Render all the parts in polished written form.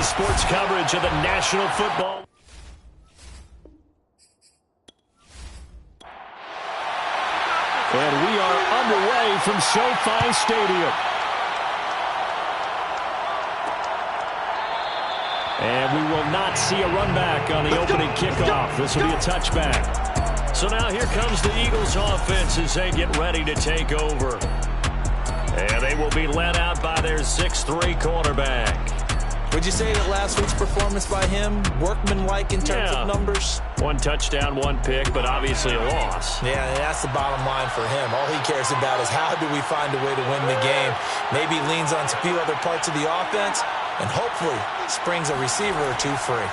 sports coverage of the National Football. And we are underway from SoFi Stadium. And we will not see a run back on the opening kickoff. This will be a touchback. So now here comes the Eagles offense as they get ready to take over. And they will be led out by their 6'3" quarterback. Would you say that last week's performance by him, workmanlike in terms of numbers? 1 touchdown, 1 pick, but obviously a loss. Yeah, that's the bottom line for him. All he cares about is how do we find a way to win the game. Maybe leans on a few other parts of the offense, and hopefully springs a receiver or two free.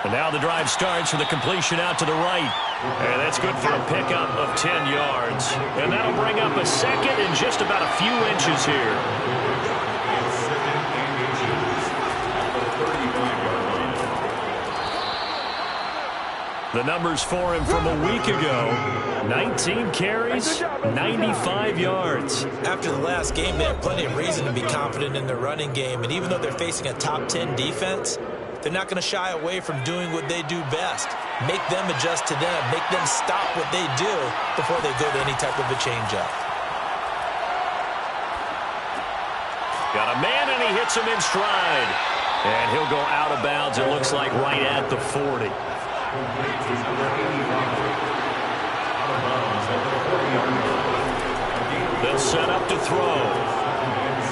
And now the drive starts with a completion out to the right. And that's good for a pickup of 10 yards. And that'll bring up a second and just about a few inches here. The numbers for him from a week ago: 19 carries, 95 yards. After the last game, they have plenty of reason to be confident in their running game. And even though they're facing a top 10 defense, they're not going to shy away from doing what they do best. Make them adjust to them. Make them stop what they do before they go to any type of a change-up. Got a man, and he hits him in stride. And he'll go out of bounds, it looks like, right at the 40. They'll set up to throw.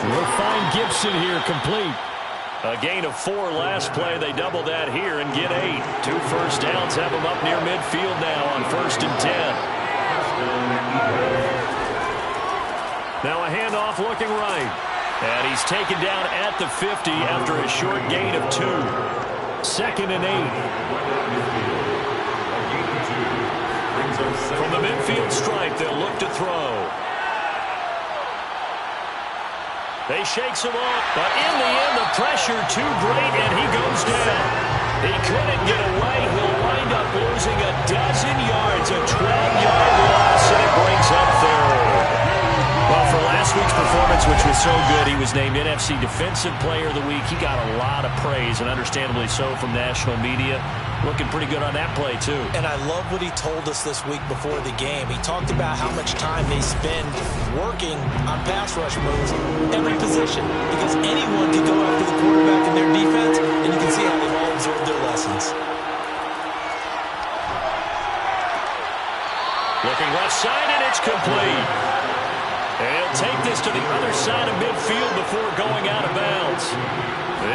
We'll find Gibson here, complete. A gain of 4 last play. They double that here and get 8. 2 first downs have them up near midfield now on 1st and 10. Now a handoff looking right. And he's taken down at the 50 after a short gain of 2. 2nd and 8. From the midfield stripe, they'll look to throw. They shakes him off, but in the end, the pressure too great, and he goes down. He couldn't get away. He'll wind up losing a dozen yards, a 12-yard loss, and it brings up 3rd. Well, for last week's performance, which was so good, he was named NFC Defensive Player of the Week. He got a lot of praise, and understandably so, from national media. Looking pretty good on that play, too. And I love what he told us this week before the game. He talked about how much time they spend working on pass rush moves, every position, because anyone can go after the quarterback in their defense, and you can see how they've all absorbed their lessons. Looking left side, and it's complete. And he'll take this to the other side of midfield before going out of bounds.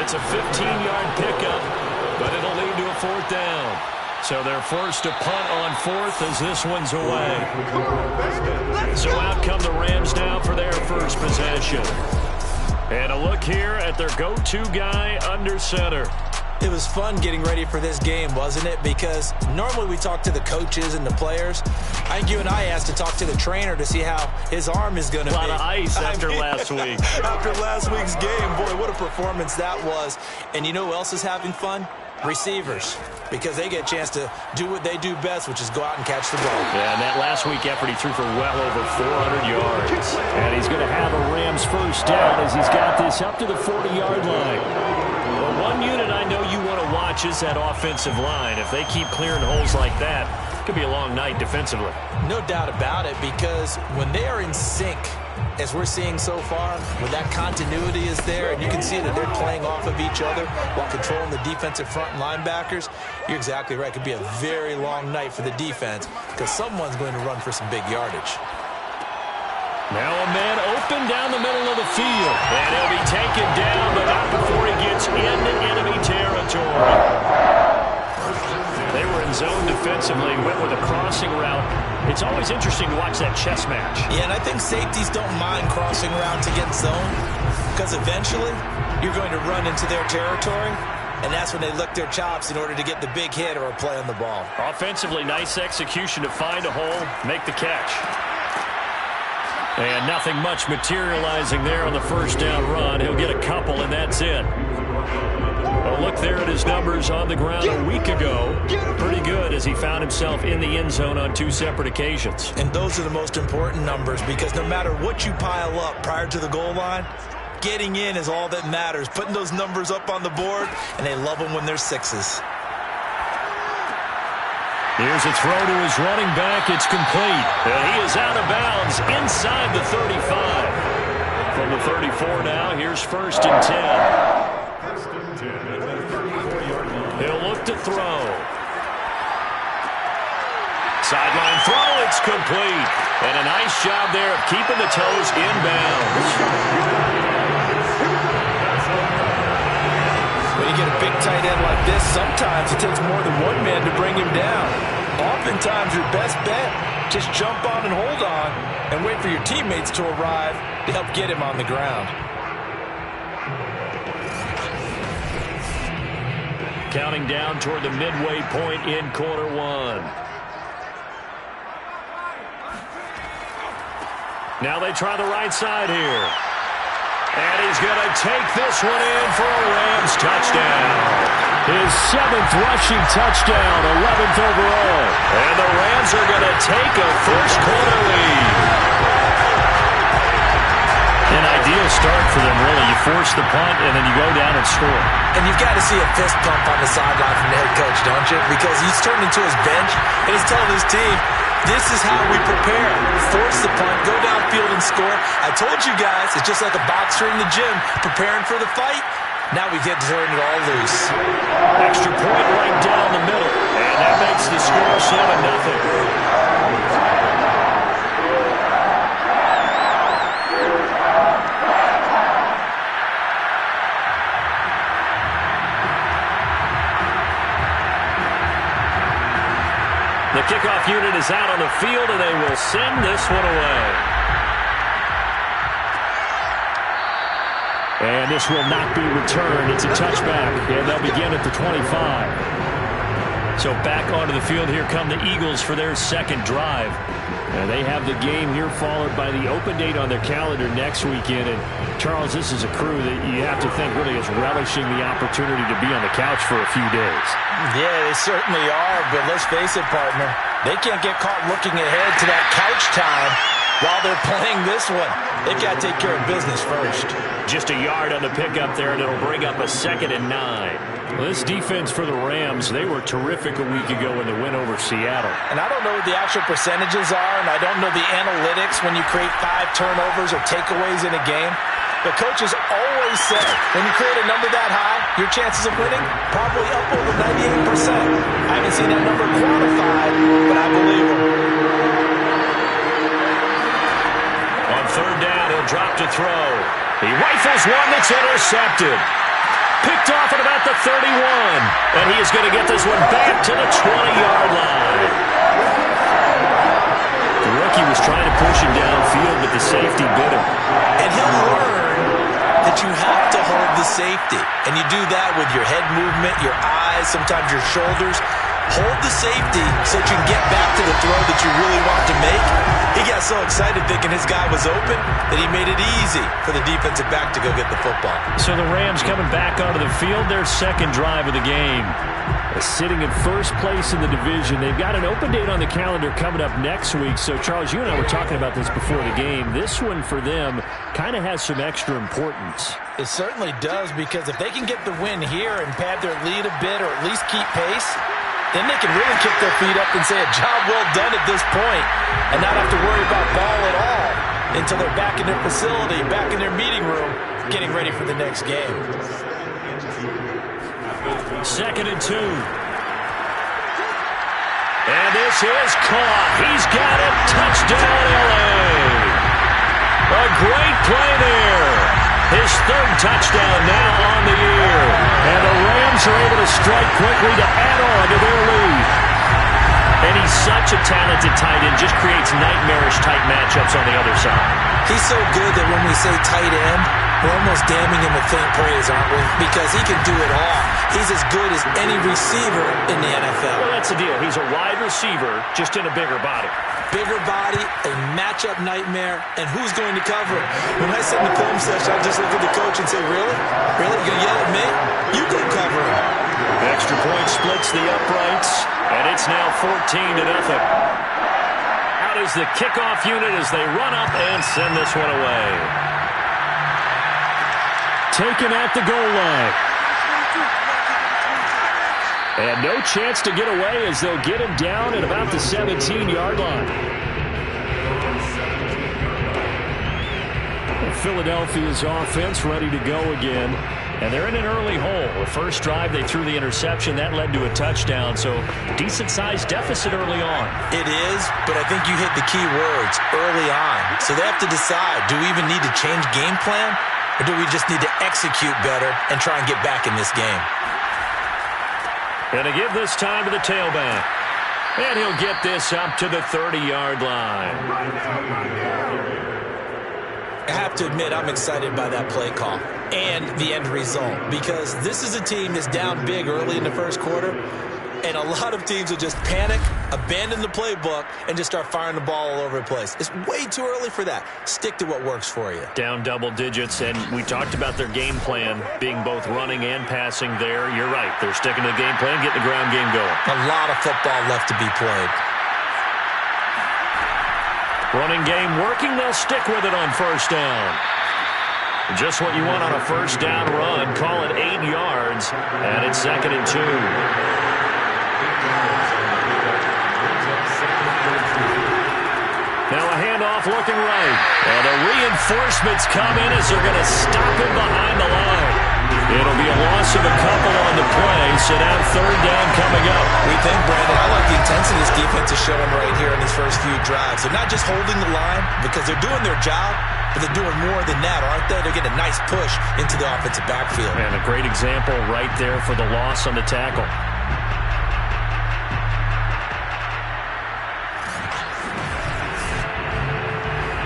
It's a 15-yard pickup, but it'll lead to a 4th down. So they're forced to punt on 4th as this one's away. So out come the Rams now for their first possession. And a look here at their go-to guy under center. It was fun getting ready for this game, wasn't it? Because normally we talk to the coaches and the players. I think you and I asked to talk to the trainer to see how his arm is going to be. A lot of ice after last week. After last week's game, boy, what a performance that was. And you know who else is having fun? Receivers. Because they get a chance to do what they do best, which is go out and catch the ball. Yeah, and that last week effort, he threw for well over 400 yards. And he's going to have a Rams first down as he's got this up to the 40-yard line. Well, one unit I know you want to watch is that offensive line. If they keep clearing holes like that, it could be a long night defensively. No doubt about it, because when they are in sync, as we're seeing so far, when that continuity is there, and you can see that they're playing off of each other while controlling the defensive front linebackers, you're exactly right. It could be a very long night for the defense because someone's going to run for some big yardage. Now a man open down the middle of the field. And he'll be taken down, but not before he gets into enemy territory. They were in zone defensively, went with a crossing route. It's always interesting to watch that chess match. Yeah, and I think safeties don't mind crossing routes against zone because eventually you're going to run into their territory, and that's when they lick their chops in order to get the big hit or a play on the ball. Offensively, nice execution to find a hole, make the catch. And nothing much materializing there on the first down run. He'll get a couple, and that's it. A look there at his numbers on the ground a week ago. Pretty good as he found himself in the end zone on 2 separate occasions. And those are the most important numbers because no matter what you pile up prior to the goal line, Getting in is all that matters. Putting those numbers up on the board, and they love them when they're sixes. Here's a throw to his running back. It's complete. And he is out of bounds inside the 35. From the 34 now, here's 1st and 10. He'll look to throw. Sideline throw, it's complete. And a nice job there of keeping the toes inbounds. When you get a big tight end like this, sometimes it takes more than one man to bring him down. Oftentimes, your best bet, just jump on and hold on and wait for your teammates to arrive to help get him on the ground. Counting down toward the midway point in quarter one. Now they try the right side here. And he's going to take this one in for a Rams touchdown. His 7th rushing touchdown, 11th overall. And the Rams are going to take a first-quarter lead. An ideal start for them, really. You force the punt, and then you go down and score. And you've got to see a fist pump on the sideline from the head coach, don't you? Because he's turned into his bench, and he's telling his team, this is how we prepare. Force the punt, go downfield and score. I told you guys, it's just like a boxer in the gym preparing for the fight. Now we get to turn it all loose. Extra point right down the middle. And that makes the score 7-0. The kickoff unit is out on the field, and they will send this one away. And this will not be returned. It's a touchback, and they'll begin at the 25. So back onto the field, here come the Eagles for their second drive. And they have the game here followed by the open date on their calendar next weekend. And, Charles, this is a crew that you have to think really is relishing the opportunity to be on the couch for a few days. Yeah, they certainly are, but let's face it, partner. They can't get caught looking ahead to that couch time while they're playing this one. They've got to take care of business first. Just a yard on the pickup there, and it'll bring up a 2nd and 9. Well, this defense for the Rams, they were terrific a week ago in the win over Seattle. And I don't know what the actual percentages are, and I don't know the analytics when you create 5 turnovers or takeaways in a game. The coaches always said, when you create a number that high, your chances of winning probably up over 98%. I haven't seen that number quantified, but I believe them. On 3rd down, he'll drop to throw. He rifles one that's intercepted. Picked off at about the 31. And he is going to get this one back to the 20-yard line. The rookie was trying to push him downfield, but the safety bit him. And he'll learn that you have to hold the safety. And you do that with your head movement, your eyes, sometimes your shoulders. Hold the safety so that you can get back to the throw that you really want to make. He got so excited thinking his guy was open that he made it easy for the defensive back to go get the football. So the Rams coming back onto the field, their second drive of the game. Sitting in first place in the division. They've got an open date on the calendar coming up next week. So, Charles, you and I were talking about this before the game. This one for them kind of has some extra importance. It certainly does, because if they can get the win here and pad their lead a bit or at least keep pace, then they can really kick their feet up and say a job well done at this point and not have to worry about ball at all until they're back in their facility, back in their meeting room, getting ready for the next game. 2nd and 2. And this is caught. He's got it. Touchdown, L.A. A great play there. His 3rd touchdown now on the year. And the Rams are able to strike quickly to add on to their lead. And he's such a talented tight end, just creates nightmarish tight matchups on the other side. He's so good that when we say tight end, we're almost damning him with faint praise, aren't we? Because he can do it all. He's as good as any receiver in the NFL. Well, that's the deal. He's a wide receiver, just in a bigger body. Bigger body, a matchup nightmare, and who's going to cover it? When I sit in the film session, I just look at the coach and say, really? Really? You're going to yell at me? You go cover him. Extra point splits the uprights, and it's now 14-0. Out is the kickoff unit as they run up and send this one away. taken at the goal line. And no chance to get away as they'll get him down at about the 17-yard line. Philadelphia's offense ready to go again. And they're in an early hole. The first drive, they threw the interception. That led to a touchdown. So decent-sized deficit early on. It is, but I think you hit the key words, early on. So they have to decide, do we even need to change game plan? Or do we just need to execute better and try and get back in this game? Going to give this time to the tailback. And he'll get this up to the 30-yard line. I have to admit, I'm excited by that play call and the end result, because this is a team that's down big early in the first quarter, and a lot of teams will just panic, abandon the playbook, and just start firing the ball all over the place. It's way too early for that. Stick to what works for you. Down double digits, and we talked about their game plan being both running and passing there. You're right. They're sticking to the game plan, getting the ground game going. A lot of football left to be played. Running game working. They'll stick with it on first down. Just what you want on a first down run. Call it 8 yards, and it's 2nd and 2. Now a handoff looking right. And the reinforcements come in as they're going to stop him behind the line. It'll be a loss of a couple on the play, so now 3rd down coming up. We think, Brandon, I like the intensity this defense is showing right here in these first few drives. They're not just holding the line because they're doing their job, but they're doing more than that, aren't they? They're getting a nice push into the offensive backfield. And a great example right there for the loss on the tackle.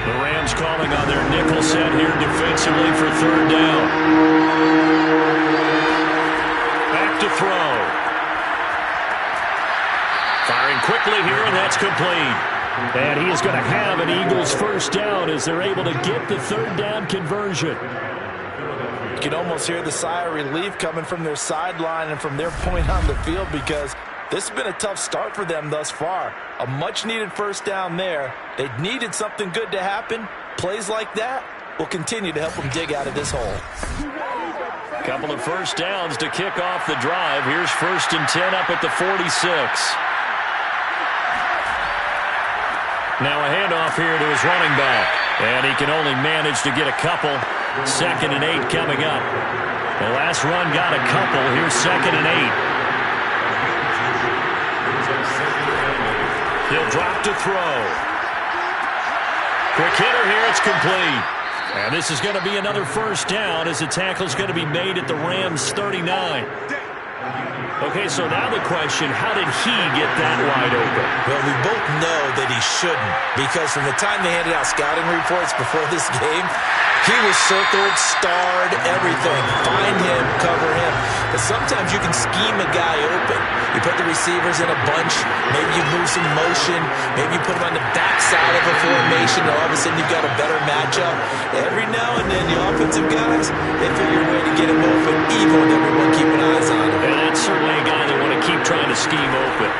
The Rams calling on their nickel set here defensively for 3rd down. Back to throw. Firing quickly here, and that's complete. And he is going to have an Eagles first down as they're able to get the 3rd down conversion. You can almost hear the sigh of relief coming from their sideline and from their point on the field, because this has been a tough start for them thus far. A much-needed first down there. They needed something good to happen. Plays like that will continue to help them dig out of this hole. Couple of first downs to kick off the drive. Here's 1st and 10 up at the 46. Now a handoff here to his running back. And he can only manage to get a couple. 2nd and 8 coming up. The last run got a couple. Here's 2nd and 8. He'll drop to throw. Quick hitter here. It's complete. And this is going to be another first down as the tackle's going to be made at the Rams 39. Okay, so now the question, how did he get that wide open? Well, we both know that he shouldn't, because from the time they handed out scouting reports before this game, he was circled, starred, everything. Find him, cover him. But sometimes you can scheme a guy open. You put the receivers in a bunch. Maybe you move some motion. Maybe you put them on the backside of a formation, and all of a sudden you've got a better matchup. Every now and then, the offensive guys, they figure a way to get him open, even with everyone keeping eyes on him. And that's certainly a guy they want to keep trying to scheme open.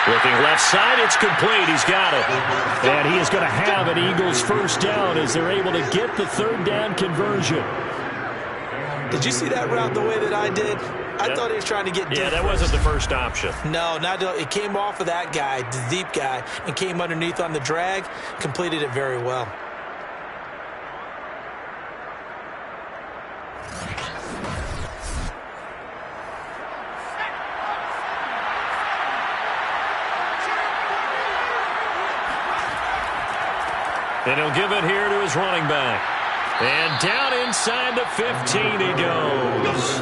Looking left side, it's complete. He's got it. And he is going to have an Eagles first down as they're able to get the 3rd down conversion. Did you see that route the way that I did? I thought he was trying to get Yeah, that wasn't the first option. No, it came off of that guy, the deep guy, and came underneath on the drag, completed it very well. And he'll give it here to his running back. And down inside the 15 he goes.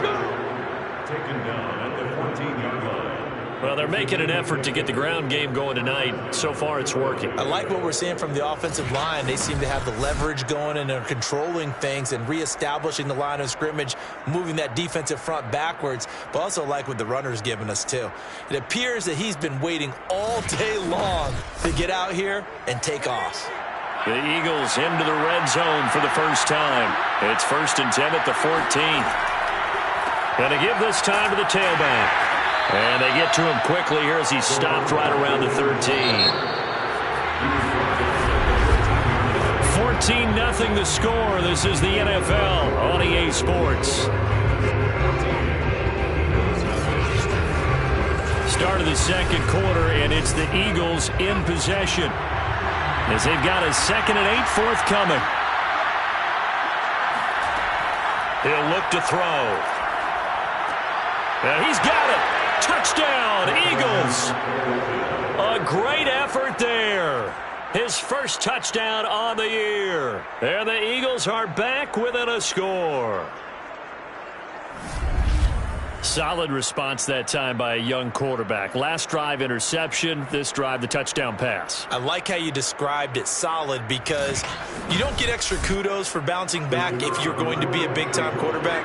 Taken down at the 14-yard line. Well, they're making an effort to get the ground game going tonight. So far, it's working. I like what we're seeing from the offensive line. They seem to have the leverage going, and they're controlling things and reestablishing the line of scrimmage, moving that defensive front backwards, but also like what the runner's giving us, too. It appears that he's been waiting all day long to get out here and take off. The Eagles into the red zone for the first time. It's 1st and 10 at the 14. Going to give this time to the tailback. And they get to him quickly here as he's stopped right around the 13. 14-0 the score. This is the NFL on EA Sports. Start of the second quarter, and it's the Eagles in possession as they've got a 2nd and 8 forthcoming. He'll look to throw. And he's got it. Touchdown, Eagles. A great effort there. His first touchdown on the year. And the Eagles are back within a score. Solid response that time by a young quarterback. Last drive, interception. This drive, the touchdown pass. I like how you described it, solid, because you don't get extra kudos for bouncing back if you're going to be a big-time quarterback.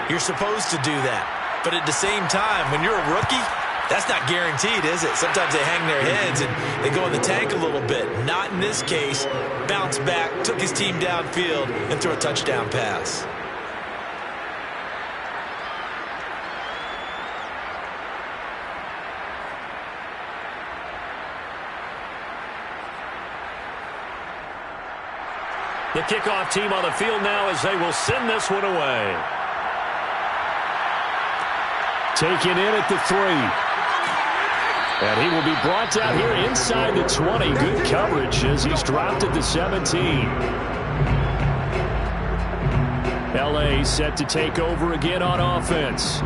You're supposed to do that. But at the same time, when you're a rookie, that's not guaranteed, is it? Sometimes they hang their heads and they go in the tank a little bit. Not in this case. Bounced back, took his team downfield, and threw a touchdown pass. The kickoff team on the field now as they will send this one away. Taken in at the 3. And he will be brought down here inside the 20. Good coverage as he's dropped at the 17. LA set to take over again on offense.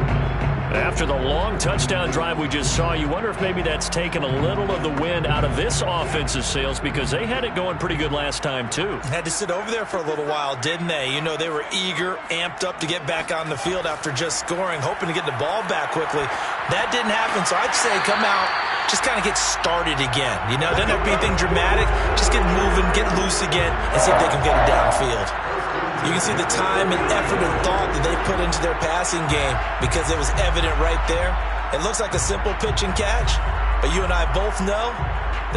After the long touchdown drive we just saw, you wonder if maybe that's taken a little of the wind out of this offensive sails because they had it going pretty good last time too. Had to sit over there for a little while, didn't they? You know, they were eager, amped up to get back on the field after just scoring, hoping to get the ball back quickly. That didn't happen, so I'd say come out, just kind of get started again. You know, doesn't have to be anything dramatic. Just get moving, get loose again, and see if they can get it downfield. You can see the time and effort and thought that they put into their passing game because it was evident right there. It looks like a simple pitch and catch, but you and I both know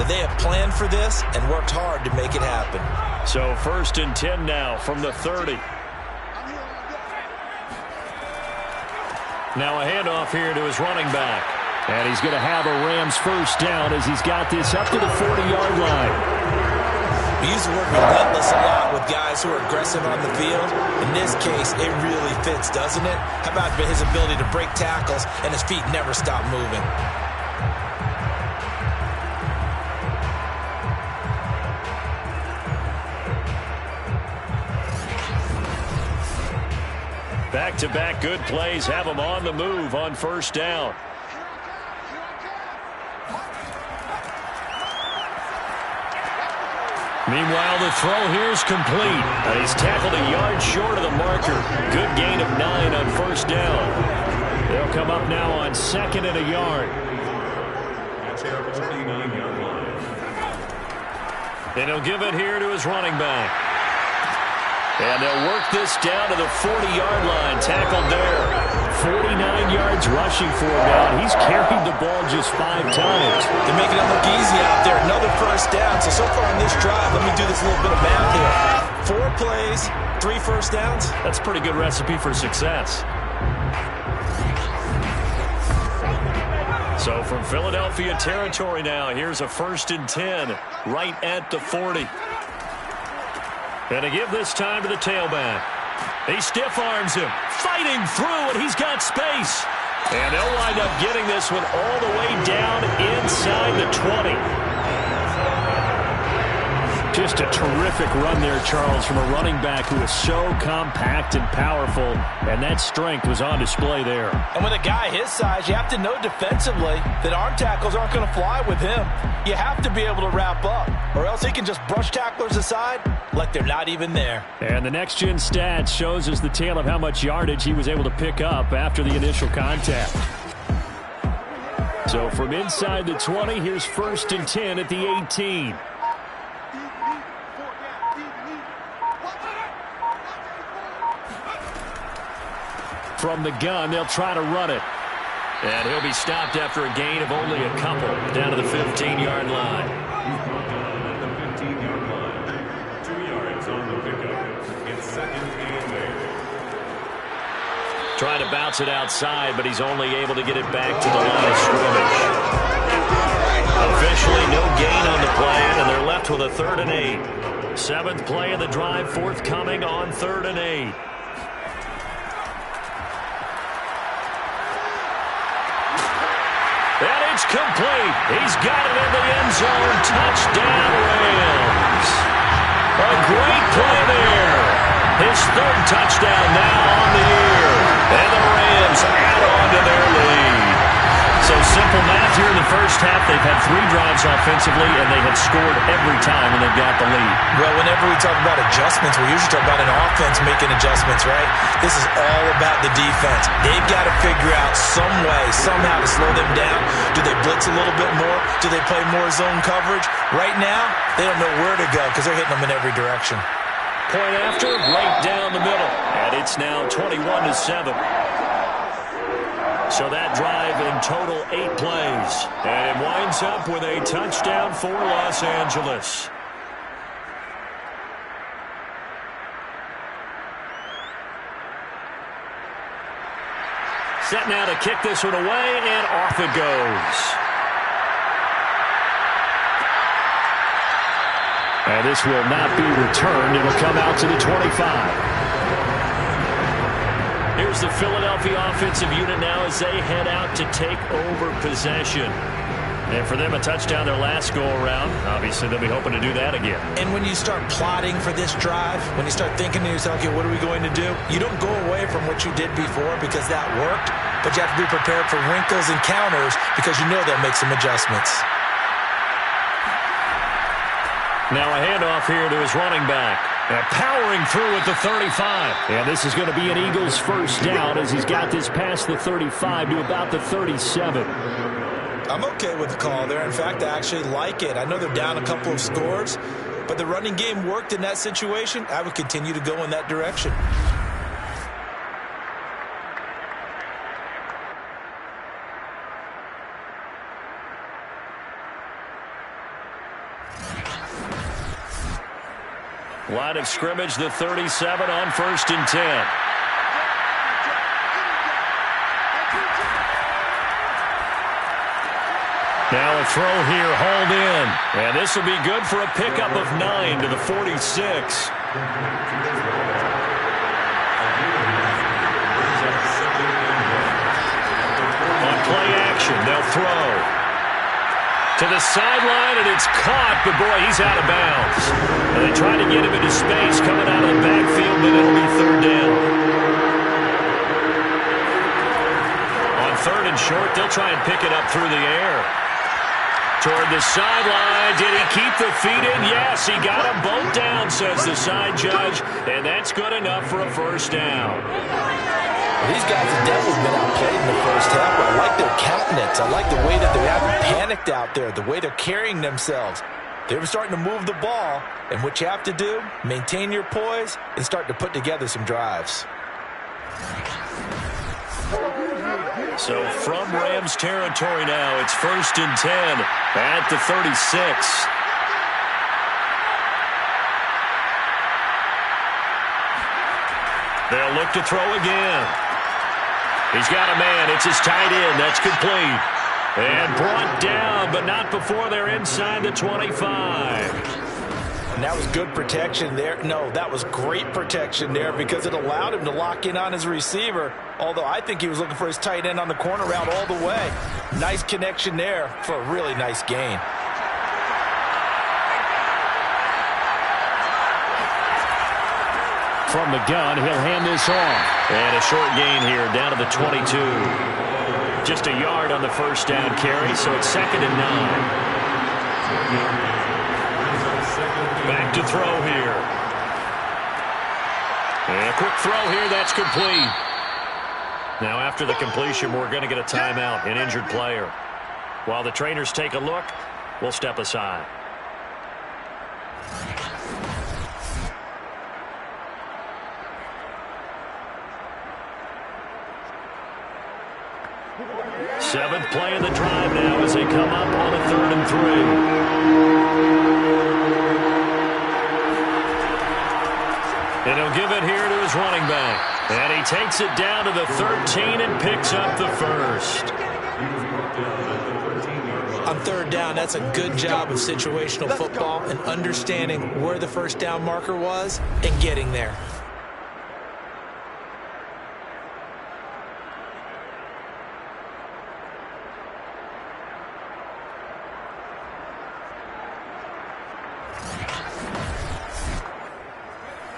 that they have planned for this and worked hard to make it happen. So 1st and 10 now from the 30. Now a handoff here to his running back. And he's going to have a Rams first down as he's got this up to the 40-yard line. We use the word relentless a lot with guys who are aggressive on the field. In this case, it really fits, doesn't it? How about his ability to break tackles and his feet never stop moving? Back-to-back good plays have him on the move on first down. Meanwhile, the throw here is complete. He's tackled a yard short of the marker. Good gain of 9 on first down. They'll come up now on 2nd and a yard. And he'll give it here to his running back. And they'll work this down to the 40-yard line. Tackled there. 49 yards rushing for him now. He's carried the ball just 5 times. They're making it look easy out there. Another first down. So far on this drive, let me do this little bit of math here. 4 plays, 3 first downs. That's a pretty good recipe for success. So from Philadelphia territory now, here's a 1st and 10 right at the 40. And to give this time to the tailback. He stiff arms him, fighting through, and he's got space. And they'll wind up getting this one all the way down inside the 20. Just a terrific run there, Charles, from a running back who is so compact and powerful, and that strength was on display there. And with a guy his size, you have to know defensively that arm tackles aren't going to fly with him. You have to be able to wrap up, or else he can just brush tacklers aside like they're not even there. And the next-gen stats shows us the tale of how much yardage he was able to pick up after the initial contact. So from inside the 20, here's 1st and 10 at the 18. From the gun, they'll try to run it. And he'll be stopped after a gain of only a couple down to the 15-yard line. The 15-yard line. 2 yards on the pickup. It's 2nd and 8. Trying to bounce it outside, but he's only able to get it back to the line of scrimmage. Officially no gain on the play, and they're left with a 3rd and 8. Seventh play of the drive forthcoming on 3rd and 8. And it's complete. He's got it in the end zone. Touchdown, Rams. A great play there. His 3rd touchdown now on the year. And the Rams add on to their lead. So simple math here in the first half. They've had 3 drives offensively, and they have scored every time when they've got the lead. Well, whenever we talk about adjustments, we usually talk about an offense making adjustments, right? This is all about the defense. They've got to figure out some way, somehow to slow them down. Do they blitz a little bit more? Do they play more zone coverage? Right now, they don't know where to go because they're hitting them in every direction. Point after, right down the middle. And it's now 21-7. So that drive in total 8 plays. And it winds up with a touchdown for Los Angeles. Set now to kick this one away, and off it goes. And this will not be returned. It'll come out to the 25. Here's the Philadelphia offensive unit now as they head out to take over possession. And for them, a touchdown their last go-around. Obviously, they'll be hoping to do that again. And when you start plotting for this drive, when you start thinking to yourself, okay, what are we going to do? You don't go away from what you did before because that worked, but you have to be prepared for wrinkles and counters because you know they'll make some adjustments. Now a handoff here to his running back. And powering through at the 35. And this is going to be an Eagles first down as he's got this past the 35 to about the 37. I'm okay with the call there. In fact, I actually like it. I know they're down a couple of scores, but the running game worked in that situation. I would continue to go in that direction. Line of scrimmage, the 37 on 1st and 10. Now a throw here, hauled in. And this will be good for a pickup of 9 to the 46. On play action, they'll throw. To the sideline, and it's caught, but boy, he's out of bounds. And they try to get him into space coming out of the backfield, but it'll be 3rd down. On 3rd and short, they'll try and pick it up through the air. Toward the sideline, did he keep the feet in? Yes, he got them both down, says the side judge, and that's good enough for a first down. These guys have definitely been outplayed in the first half. I like their countenance. I like the way that they haven't panicked out there, the way they're carrying themselves. They were starting to move the ball, and what you have to do, maintain your poise and start to put together some drives. So from Rams territory now, it's 1st and 10 at the 36. They'll look to throw again. He's got a man. It's his tight end. That's complete. And brought down, but not before they're inside the 25. And that was good protection there. No, that was great protection there because it allowed him to lock in on his receiver, although I think he was looking for his tight end on the corner route all the way. Nice connection there for a really nice gain. From the gun, he'll hand this off. And a short gain here down to the 22. Just a yard on the first down carry, so it's 2nd and 9. Back to throw here. And a quick throw here, that's complete. Now after the completion, we're going to get a timeout, an injured player. While the trainers take a look, we'll step aside. Seventh play of the drive now as they come up on a 3rd and 3. And he'll give it here to his running back. And he takes it down to the 13 and picks up the first. I'm on third down, that's a good job of situational football and understanding where the first down marker was and getting there.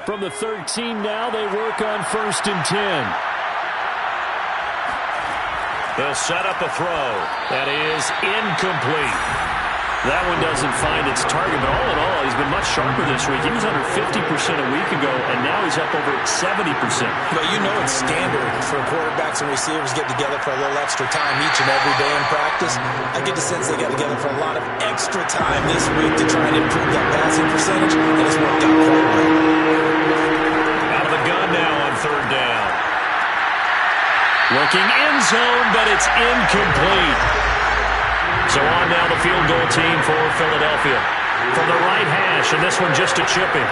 From the 13 now, they work on 1st and 10. They'll set up a throw. That is incomplete. That one doesn't find its target, but all in all, he's been much sharper this week. He was under 50% a week ago, and now he's up over 70%. But you know it's standard for quarterbacks and receivers get together for a little extra time each and every day in practice. I get the sense they got together for a lot of extra time this week to try and improve that passing percentage, and it's worked out quite well. Out of the gun now on third down. Looking end zone, but it's incomplete. So on now the field goal team for Philadelphia. From the right hash, and this one just a chipping.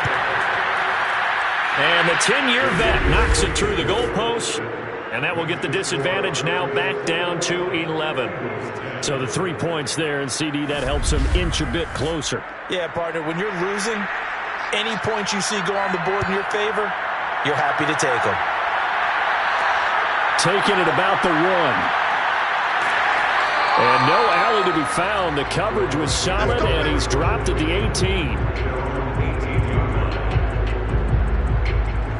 And the 10-year vet knocks it through the goalpost, and that will get the disadvantage now back down to 11. So the 3 points there, and CD, that helps them inch a bit closer. Yeah, partner, when you're losing, any points you see go on the board in your favor, you're happy to take them. Taking it about the 1. And no alley to be found. The coverage was solid, and he's dropped at the 18.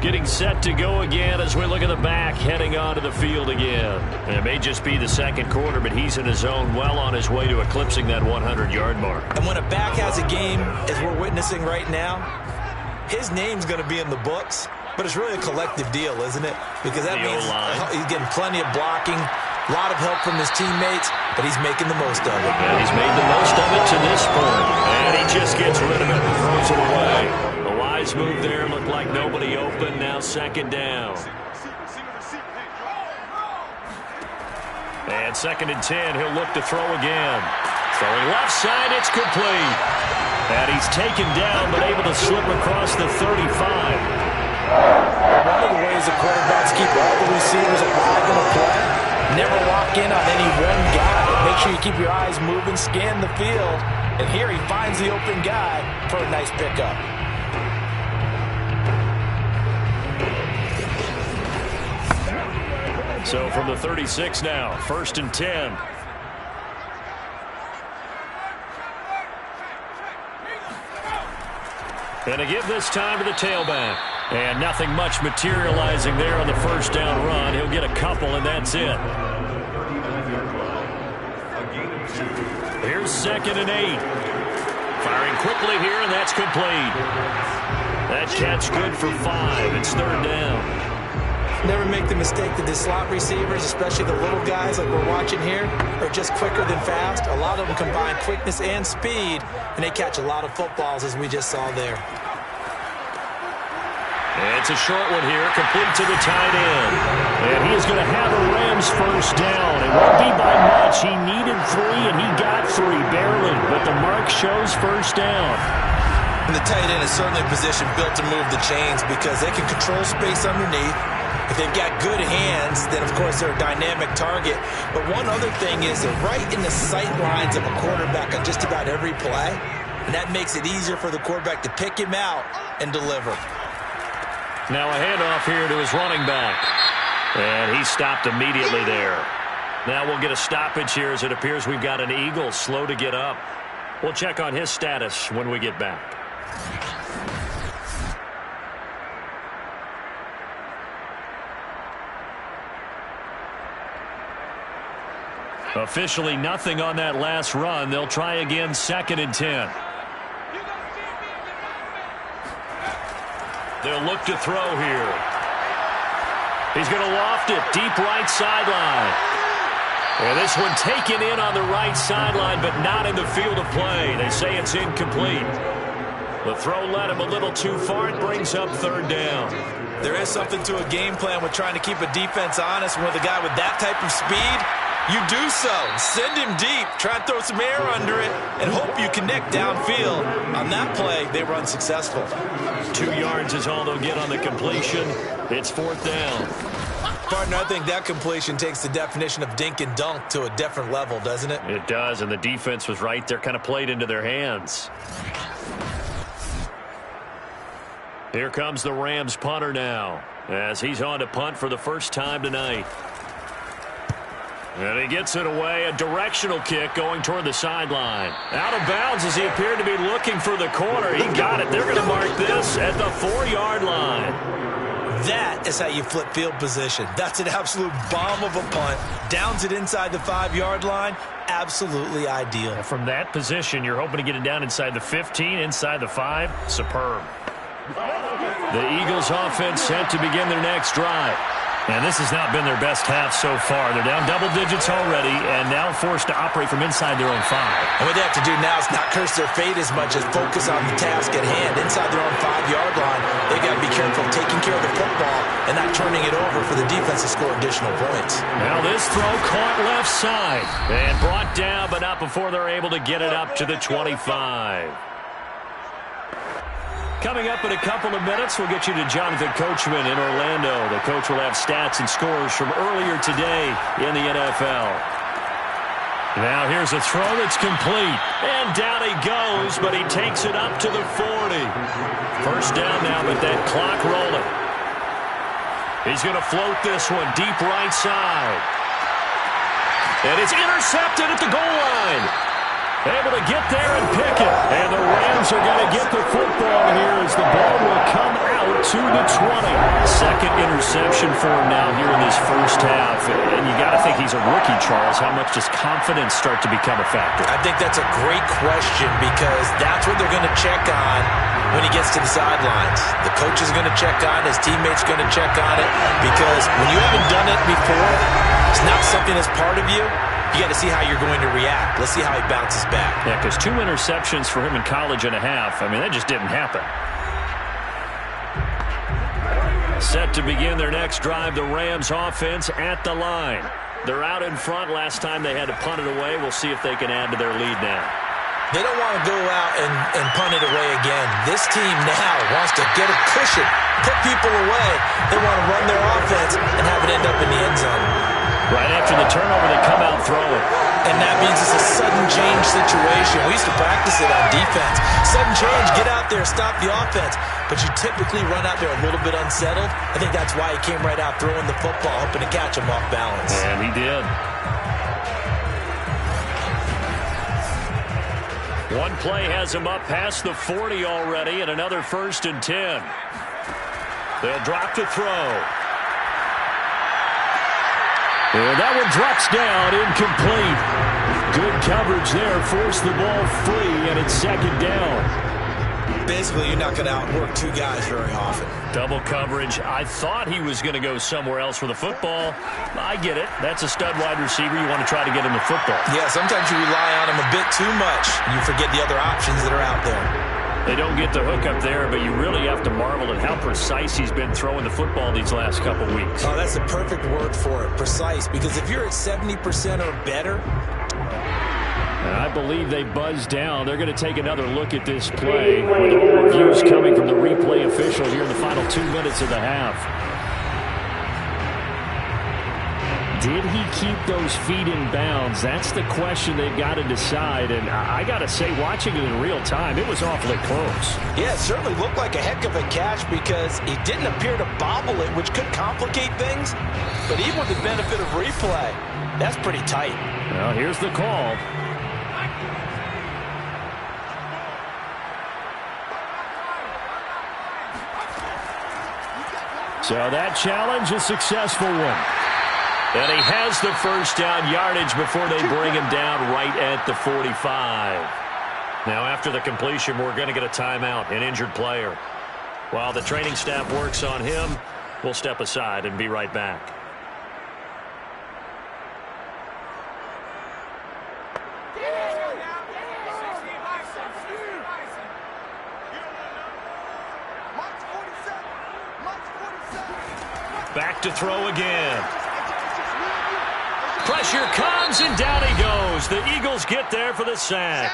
Getting set to go again as we look at the back, heading onto the field again. And it may just be the second quarter, but he's in his zone, well on his way to eclipsing that 100-yard mark. And when a back has a game, as we're witnessing right now, his name's going to be in the books, but it's really a collective deal, isn't it? Because that means he's getting plenty of blocking, a lot of help from his teammates, but he's making the most of it. And he's made the most of it to this point. And he just gets rid of it and throws it away. A wise move there. Looked like nobody open. Now second down. And 2nd and 10. He'll look to throw again. Throwing left side. It's complete. And he's taken down but able to slip across the 35. One of the ways the quarterbacks keep all the receivers alive in a play, never lock in on any one guy. Make sure you keep your eyes moving, scan the field. And here he finds the open guy for a nice pickup. So from the 36 now, 1st and 10. And to give this time to the tailback. And nothing much materializing there on the first down run. He'll get a couple, and that's it. Here's 2nd and 8. Firing quickly here, and that's complete. That catch good for 5. It's 3rd down. Never make the mistake that the slot receivers, especially the little guys like we're watching here, are just quicker than fast. A lot of them combine quickness and speed, and they catch a lot of footballs, as we just saw there. It's a short one here, complete to the tight end. And he is going to have a Rams first down. It won't be by much. He needed 3, and he got 3, barely. But the mark shows first down. And the tight end is certainly a position built to move the chains because they can control space underneath. If they've got good hands, then, of course, they're a dynamic target. But one other thing is they're right in the sight lines of a quarterback on just about every play. And that makes it easier for the quarterback to pick him out and deliver. Now a handoff here to his running back. And he stopped immediately there. Now we'll get a stoppage here as it appears we've got an Eagle slow to get up. We'll check on his status when we get back. Officially nothing on that last run. They'll try again 2nd and 10. They'll look to throw here. He's going to loft it deep right sideline. And this one taken in on the right sideline, but not in the field of play. They say it's incomplete. The throw led him a little too far. It brings up 3rd down. There is something to a game plan with trying to keep a defense honest. With a guy with that type of speed, you do so. Send him deep. Try and throw some air under it and hope you connect downfield. On that play, they were unsuccessful. 2 yards is all they'll get on the completion. It's 4th down. Partner, I think that completion takes the definition of dink and dunk to a different level, doesn't it? It does, and the defense was right there, kind of played into their hands. Here comes the Rams punter now, as he's on to punt for the first time tonight. And he gets it away, a directional kick going toward the sideline. Out of bounds as he appeared to be looking for the corner. He got it. They're going to mark this at the 4-yard line. That is how you flip field position. That's an absolute bomb of a punt. Downs it inside the 5-yard line. Absolutely ideal. And from that position, you're hoping to get it down inside the 15, inside the 5. Superb. The Eagles offense set to begin their next drive. And this has not been their best half so far. They're down double digits already and now forced to operate from inside their own 5. And what they have to do now is not curse their fate as much as focus on the task at hand. Inside their own 5-yard line, they've got to be careful of taking care of the football and not turning it over for the defense to score additional points. Now this throw caught left side and brought down, but not before they're able to get it up to the 25. Coming up in a couple of minutes, we'll get you to Jonathan Coachman in Orlando. The coach will have stats and scores from earlier today in the NFL. Now here's a throw that's complete. And down he goes, but he takes it up to the 40. First down now, but that clock rolling. He's going to float this one deep right side. And it's intercepted at the goal line. Able to get there and pick it. And the Rams are going to get the football here as the ball will come out to the 20. Second interception for him now here in this first half. And you got to think he's a rookie, Charles. How much does confidence start to become a factor? I think that's a great question because that's what they're going to check on when he gets to the sidelines. The coach is going to check on it. His teammates are going to check on it because when you haven't done it before, it's not something that's part of you. You got to see how you're going to react. Let's see how he bounces back. Yeah, because 2 interceptions for him in college and a half. I mean, that just didn't happen. Set to begin their next drive, the Rams offense at the line. They're out in front. Last time they had to punt it away. We'll see if they can add to their lead now. They don't want to go out and punt it away again. This team now wants to get a cushion, put people away. They want to run their offense and have it end up in the end zone. Right after the turnover, they come out throwing. And that means it's a sudden change situation. We used to practice it on defense. Sudden change, get out there, stop the offense. But you typically run out there a little bit unsettled. I think that's why he came right out throwing the football, hoping to catch him off balance. And he did. One play has him up past the 40 already, and another 1st and 10. They'll drop to throw. And that one drops down, incomplete. Good coverage there, forced the ball free, and it's 2nd down. Basically, you're not going to outwork 2 guys very often. Double coverage. I thought he was going to go somewhere else for the football. I get it. That's a stud wide receiver. You want to try to get him the football. Yeah, sometimes you rely on him a bit too much. You forget the other options that are out there. They don't get the hook up there, but you really have to marvel at how precise he's been throwing the football these last couple weeks. Oh, that's the perfect word for it, precise. Because if you're at 70% or better... And I believe they buzzed down. They're going to take another look at this play with all reviews coming from the replay official here in the final 2 minutes of the half. Did he keep those feet in bounds? That's the question they've got to decide. And I got to say, watching it in real time, it was awfully close. Yeah, it certainly looked like a heck of a catch because he didn't appear to bobble it, which could complicate things. But even with the benefit of replay, that's pretty tight. Well, here's the call. So that challenge, a successful one. And he has the first down yardage before they bring him down right at the 45. Now after the completion, we're going to get a timeout, an injured player. While the training staff works on him, we'll step aside and be right back. Back to throw again. Pressure comes, and down he goes. The Eagles get there for the sack.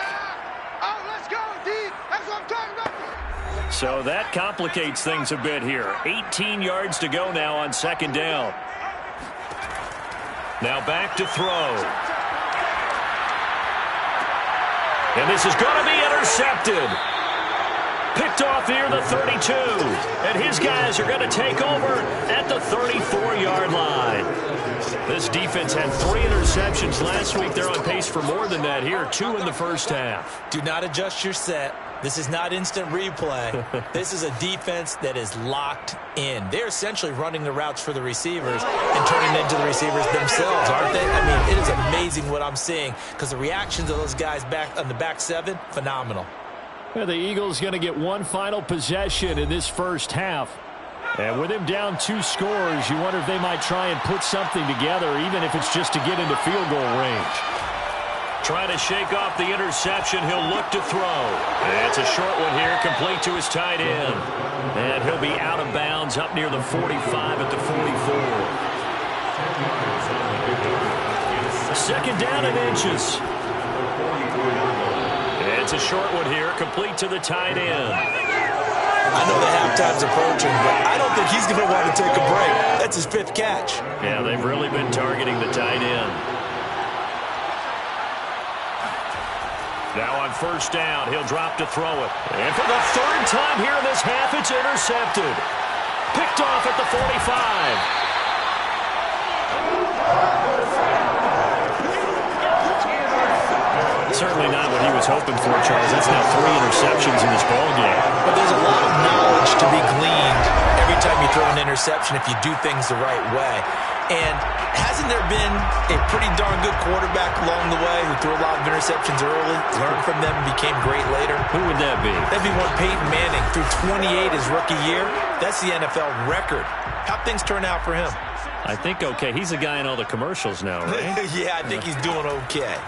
Oh, let's go, D. That's what I'm talking about. So that complicates things a bit here. 18 yards to go now on 2nd down. Now back to throw. And this is going to be intercepted. Picked off near the 32. And his guys are going to take over at the 34-yard line. This defense had 3 interceptions last week. They're on pace for more than that here. 2 in the first half. Do not adjust your set. This is not instant replay. This is a defense that is locked in. They're essentially running the routes for the receivers and turning it into the receivers themselves, aren't they? I mean, it is amazing what I'm seeing because the reactions of those guys back on the back 7, phenomenal. Well, the Eagles going to get one final possession in this first half. And with him down 2 scores, you wonder if they might try and put something together, even if it's just to get into field goal range. Trying to shake off the interception. He'll look to throw. And it's a short one here, complete to his tight end. And he'll be out of bounds up near the 45 at the 44. Second down and inches. And it's a short one here, complete to the tight end. I know the halftime's approaching, but I don't think he's going to want to take a break. That's his 5th catch. Yeah, they've really been targeting the tight end. Now on first down, he'll drop to throw it. And for the 3rd time here in this half, it's intercepted. Picked off at the 45. Certainly not what he was hoping for, Charles. That's now 3 interceptions in this ballgame. But there's a lot of knowledge to be gleaned every time you throw an interception if you do things the right way. And hasn't there been a pretty darn good quarterback along the way who threw a lot of interceptions early, learned from them, and became great later? Who would that be? That'd be one Peyton Manning. Threw 28 his rookie year. That's the NFL record. How'd things turn out for him? I think okay. He's the guy in all the commercials now, right? Yeah, I think he's doing okay.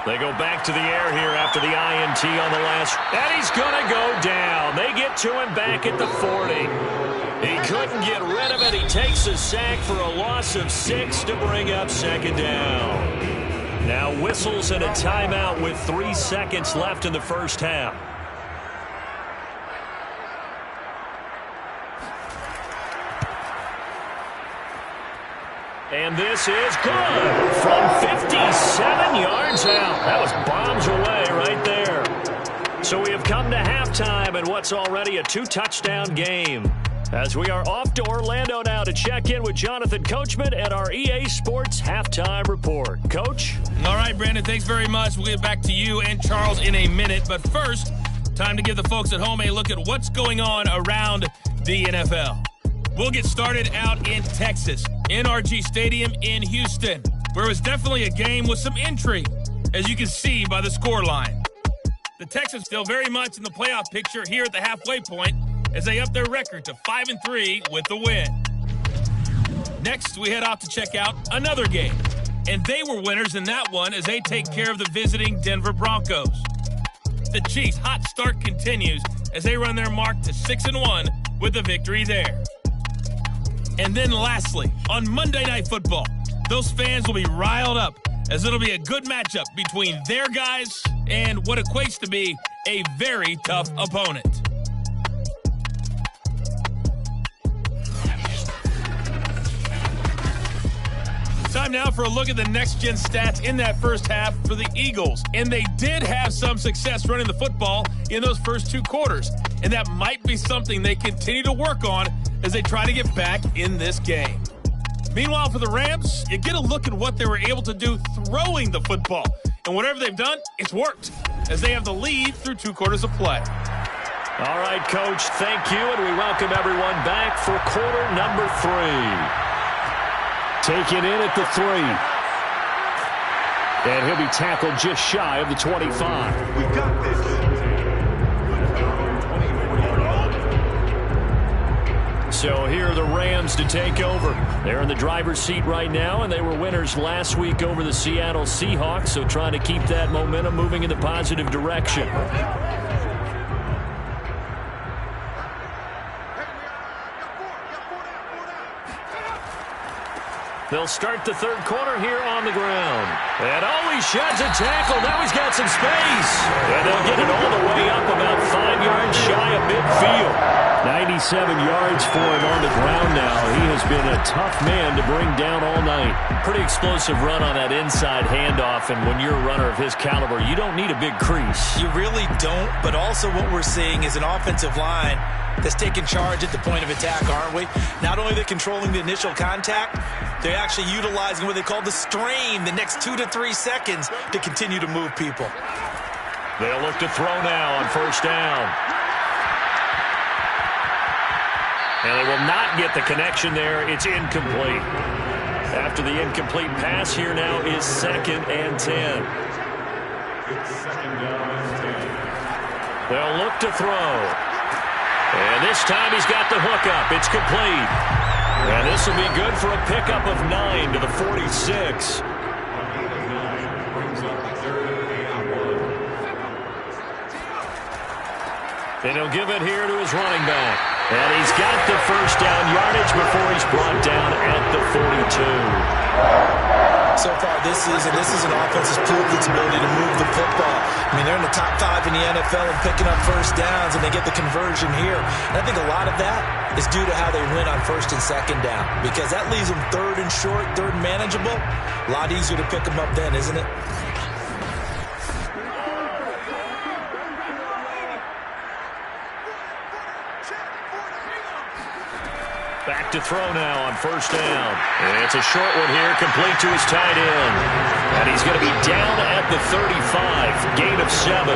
They go back to the air here after the INT on the last. And he's going to go down. They get to him back at the 40. He couldn't get rid of it. He takes a sack for a loss of 6 to bring up second down. Now whistles and a timeout with 3 seconds left in the first half. And this is good from 57 yards out. That was bombs away right there. So we have come to halftime in what's already a 2-touchdown game. As we are off to Orlando now to check in with Jonathan Coachman at our EA Sports Halftime Report. Coach? All right, Brandon, thanks very much. We'll get back to you and Charles in a minute. But first, time to give the folks at home a look at what's going on around the NFL. We'll get started out in Texas, NRG Stadium in Houston, where it was definitely a game with some intrigue, as you can see by the scoreline. The Texans still very much in the playoff picture here at the halfway point as they up their record to 5-3 with the win. Next, we head off to check out another game, and they were winners in that one as they take care of the visiting Denver Broncos. The Chiefs' hot start continues as they run their mark to 6-1 with a victory there. And then lastly, on Monday Night Football, those fans will be riled up as it'll be a good matchup between their guys and what equates to be a very tough opponent. Time now for a look at the next-gen stats in that first half for the Eagles. And they did have some success running the football in those first 2 quarters. And that might be something they continue to work on as they try to get back in this game. Meanwhile, for the Rams, you get a look at what they were able to do throwing the football. And whatever they've done, it's worked, as they have the lead through 2 quarters of play. All right, Coach, thank you, and we welcome everyone back for quarter number 3. Taken in at the 3. And he'll be tackled just shy of the 25. We got this. So here are the Rams to take over. They're in the driver's seat right now, and they were winners last week over the Seattle Seahawks, so trying to keep that momentum moving in the positive direction. They'll start the third quarter here on the ground. And he sheds a tackle. Now he's got some space. And they'll get it all the way up about 5 yards shy of midfield. 27 yards for him on the ground now. He has been a tough man to bring down all night. Pretty explosive run on that inside handoff, and when you're a runner of his caliber, you don't need a big crease. You really don't, but also what we're seeing is an offensive line that's taking charge at the point of attack, aren't we? Not only are they controlling the initial contact, they're actually utilizing what they call the strain the next 2 to 3 seconds to continue to move people. They'll look to throw now on first down. And they will not get the connection there. It's incomplete. After the incomplete pass, here now is 2nd and 10. It's 2nd down and 10. They'll look to throw. And this time he's got the hook up. It's complete. And this will be good for a pickup of 9 to the 46. And he'll give it here to his running back. And he's got the first down yardage before he's brought down at the 42. So far this season, this is an offense that's proved its ability to move the football. I mean, they're in the top 5 in the NFL and picking up first downs, and they get the conversion here. And I think a lot of that is due to how they win on 1st and 2nd down, because that leaves them 3rd and short, 3rd and manageable. A lot easier to pick them up then, isn't it? Back to throw now on first down. And it's a short one here, complete to his tight end. And he's going to be down at the 35, gain of 7.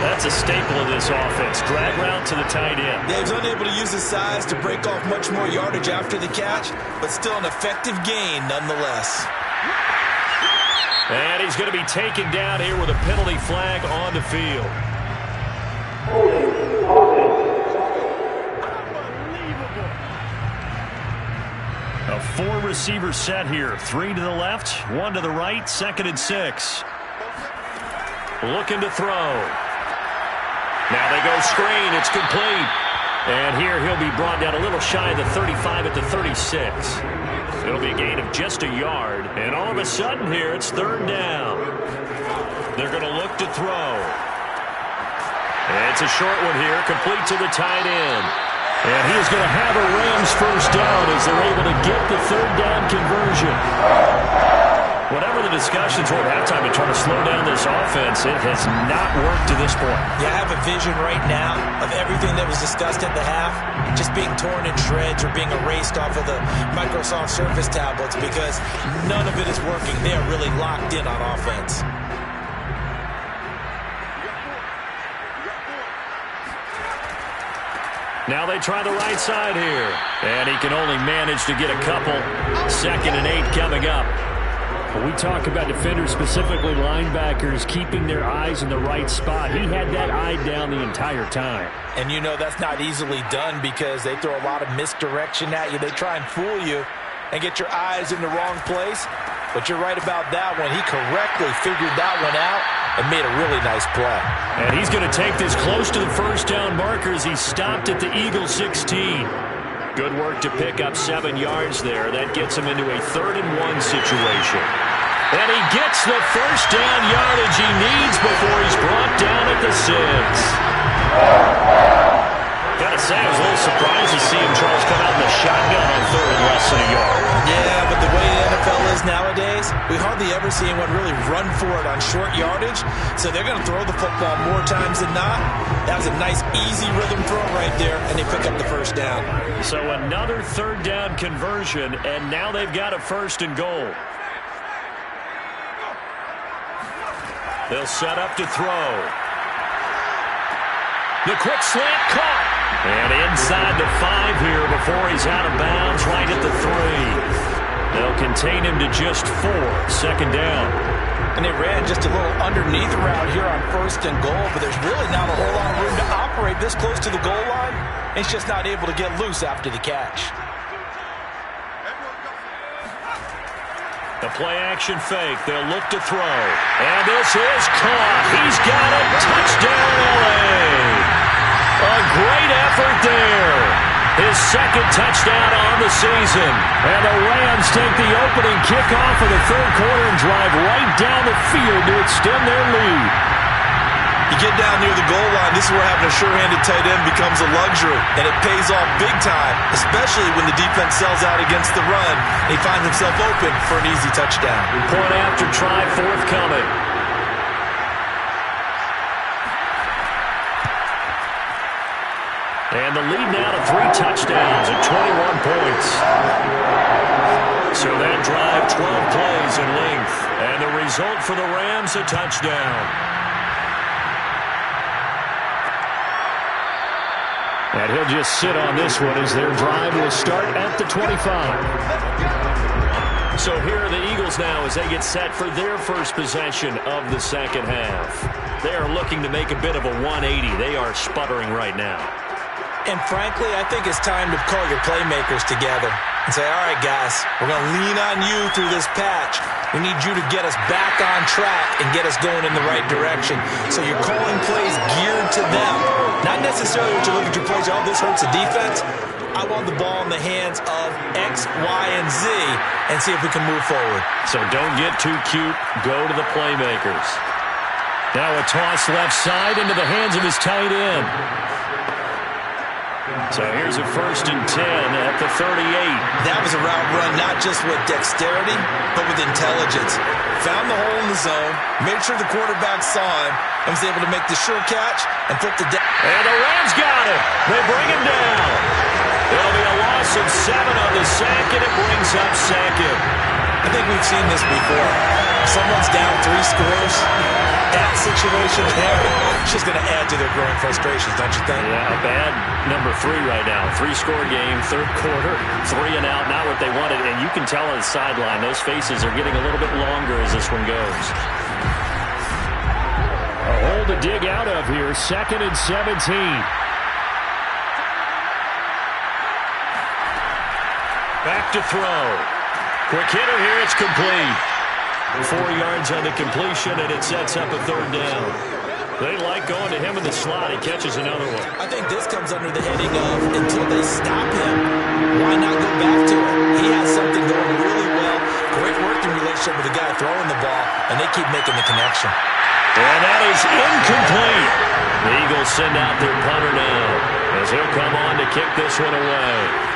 That's a staple of this offense. Drag route to the tight end. Yeah, he's unable to use his size to break off much more yardage after the catch, but still an effective gain nonetheless. And he's going to be taken down here with a penalty flag on the field. A 4-receiver set here. 3 to the left, 1 to the right, 2nd and 6. Looking to throw. Now they go screen. It's complete. And here he'll be brought down a little shy of the 35 at the 36. It'll be a gain of just a yard. And all of a sudden here, it's 3rd down. They're going to look to throw. And it's a short one here, complete to the tight end. And he is going to have a Rams first down as they're able to get the 3rd down conversion. Whatever the discussions were at halftime to try to slow down this offense, it has not worked to this point. Yeah, I have a vision right now of everything that was discussed at the half just being torn in shreds or being erased off of the Microsoft Surface tablets, because none of it is working. They are really locked in on offense. Now they try the right side here. And he can only manage to get a couple. 2nd and 8 coming up. When we talk about defenders, specifically linebackers, keeping their eyes in the right spot, he had that eye down the entire time. And you know that's not easily done because they throw a lot of misdirection at you. They try and fool you and get your eyes in the wrong place. But you're right about that one. He correctly figured that one out and made a really nice play. And he's going to take this close to the first down marker as he stopped at the Eagles 16. Good work to pick up 7 yards there. That gets him into a 3rd and 1 situation. And he gets the first down yardage he needs before he's brought down at the 6. Gotta say, I was a little surprised to see him, Charles, come out in the shotgun on 3rd and less than a yard. Yeah, but the way the NFL is nowadays, we hardly ever see anyone really run for it on short yardage. So they're going to throw the football more times than not. That was a nice, easy rhythm throw right there, and they pick up the first down. So another 3rd down conversion, and now they've got a 1st and goal. They'll set up to throw. The quick slant caught. And inside the 5 here before he's out of bounds, right at the 3. They'll contain him to just 4. 2nd down. And they ran just a little underneath route here on 1st and goal, but there's really not a whole lot of room to operate this close to the goal line. He's just not able to get loose after the catch. The play-action fake. They'll look to throw. And this is caught. He's got it. Touchdown, L.A. A great effort there. His 2nd touchdown on the season. And the Rams take the opening kickoff of the 3rd quarter and drive right down the field to extend their lead. You get down near the goal line, this is where having a sure-handed tight end becomes a luxury, and it pays off big time, especially when the defense sells out against the run. He finds himself open for an easy touchdown. Point after try forthcoming. And the lead now to 3 touchdowns at 21 points. So that drive, 12 plays in length. And the result for the Rams, a touchdown. And he'll just sit on this one as their drive will start at the 25. So here are the Eagles now as they get set for their first possession of the second half. They are looking to make a bit of a 180. They are sputtering right now. And frankly, I think it's time to call your playmakers together and say, all right, guys, we're going to lean on you through this patch. We need you to get us back on track and get us going in the right direction. So you're calling plays geared to them. Not necessarily what you look at your plays, oh, this hurts the defense. I want the ball in the hands of X, Y, and Z and see if we can move forward. So don't get too cute. Go to the playmakers. Now a toss left side into the hands of his tight end. So here's a 1st and 10 at the 38. That was a route run, not just with dexterity, but with intelligence. Found the hole in the zone, made sure the quarterback saw him, and was able to make the sure catch and flip the down. And the Rams got him. They bring him down. It'll be a loss of 7 on the sack, and it brings up second. I think we've seen this before. Someone's down 3 scores. That situation there, it's just going to add to their growing frustrations, don't you think? Yeah, a bad number 3 right now. 3-score game, 3rd quarter, 3 and out, not what they wanted. And you can tell on the sideline, those faces are getting a little bit longer as this one goes. A hole to dig out of here, 2nd and 17. Back to throw. Quick hitter here, it's complete. 4 yards on the completion, and it sets up a 3rd down. They like going to him in the slot. He catches another one. I think this comes under the heading of until they stop him, why not go back to it? He has something going really well. Great working relationship with the guy throwing the ball, and they keep making the connection. And that is incomplete. The Eagles send out their punter now as he'll come on to kick this one away.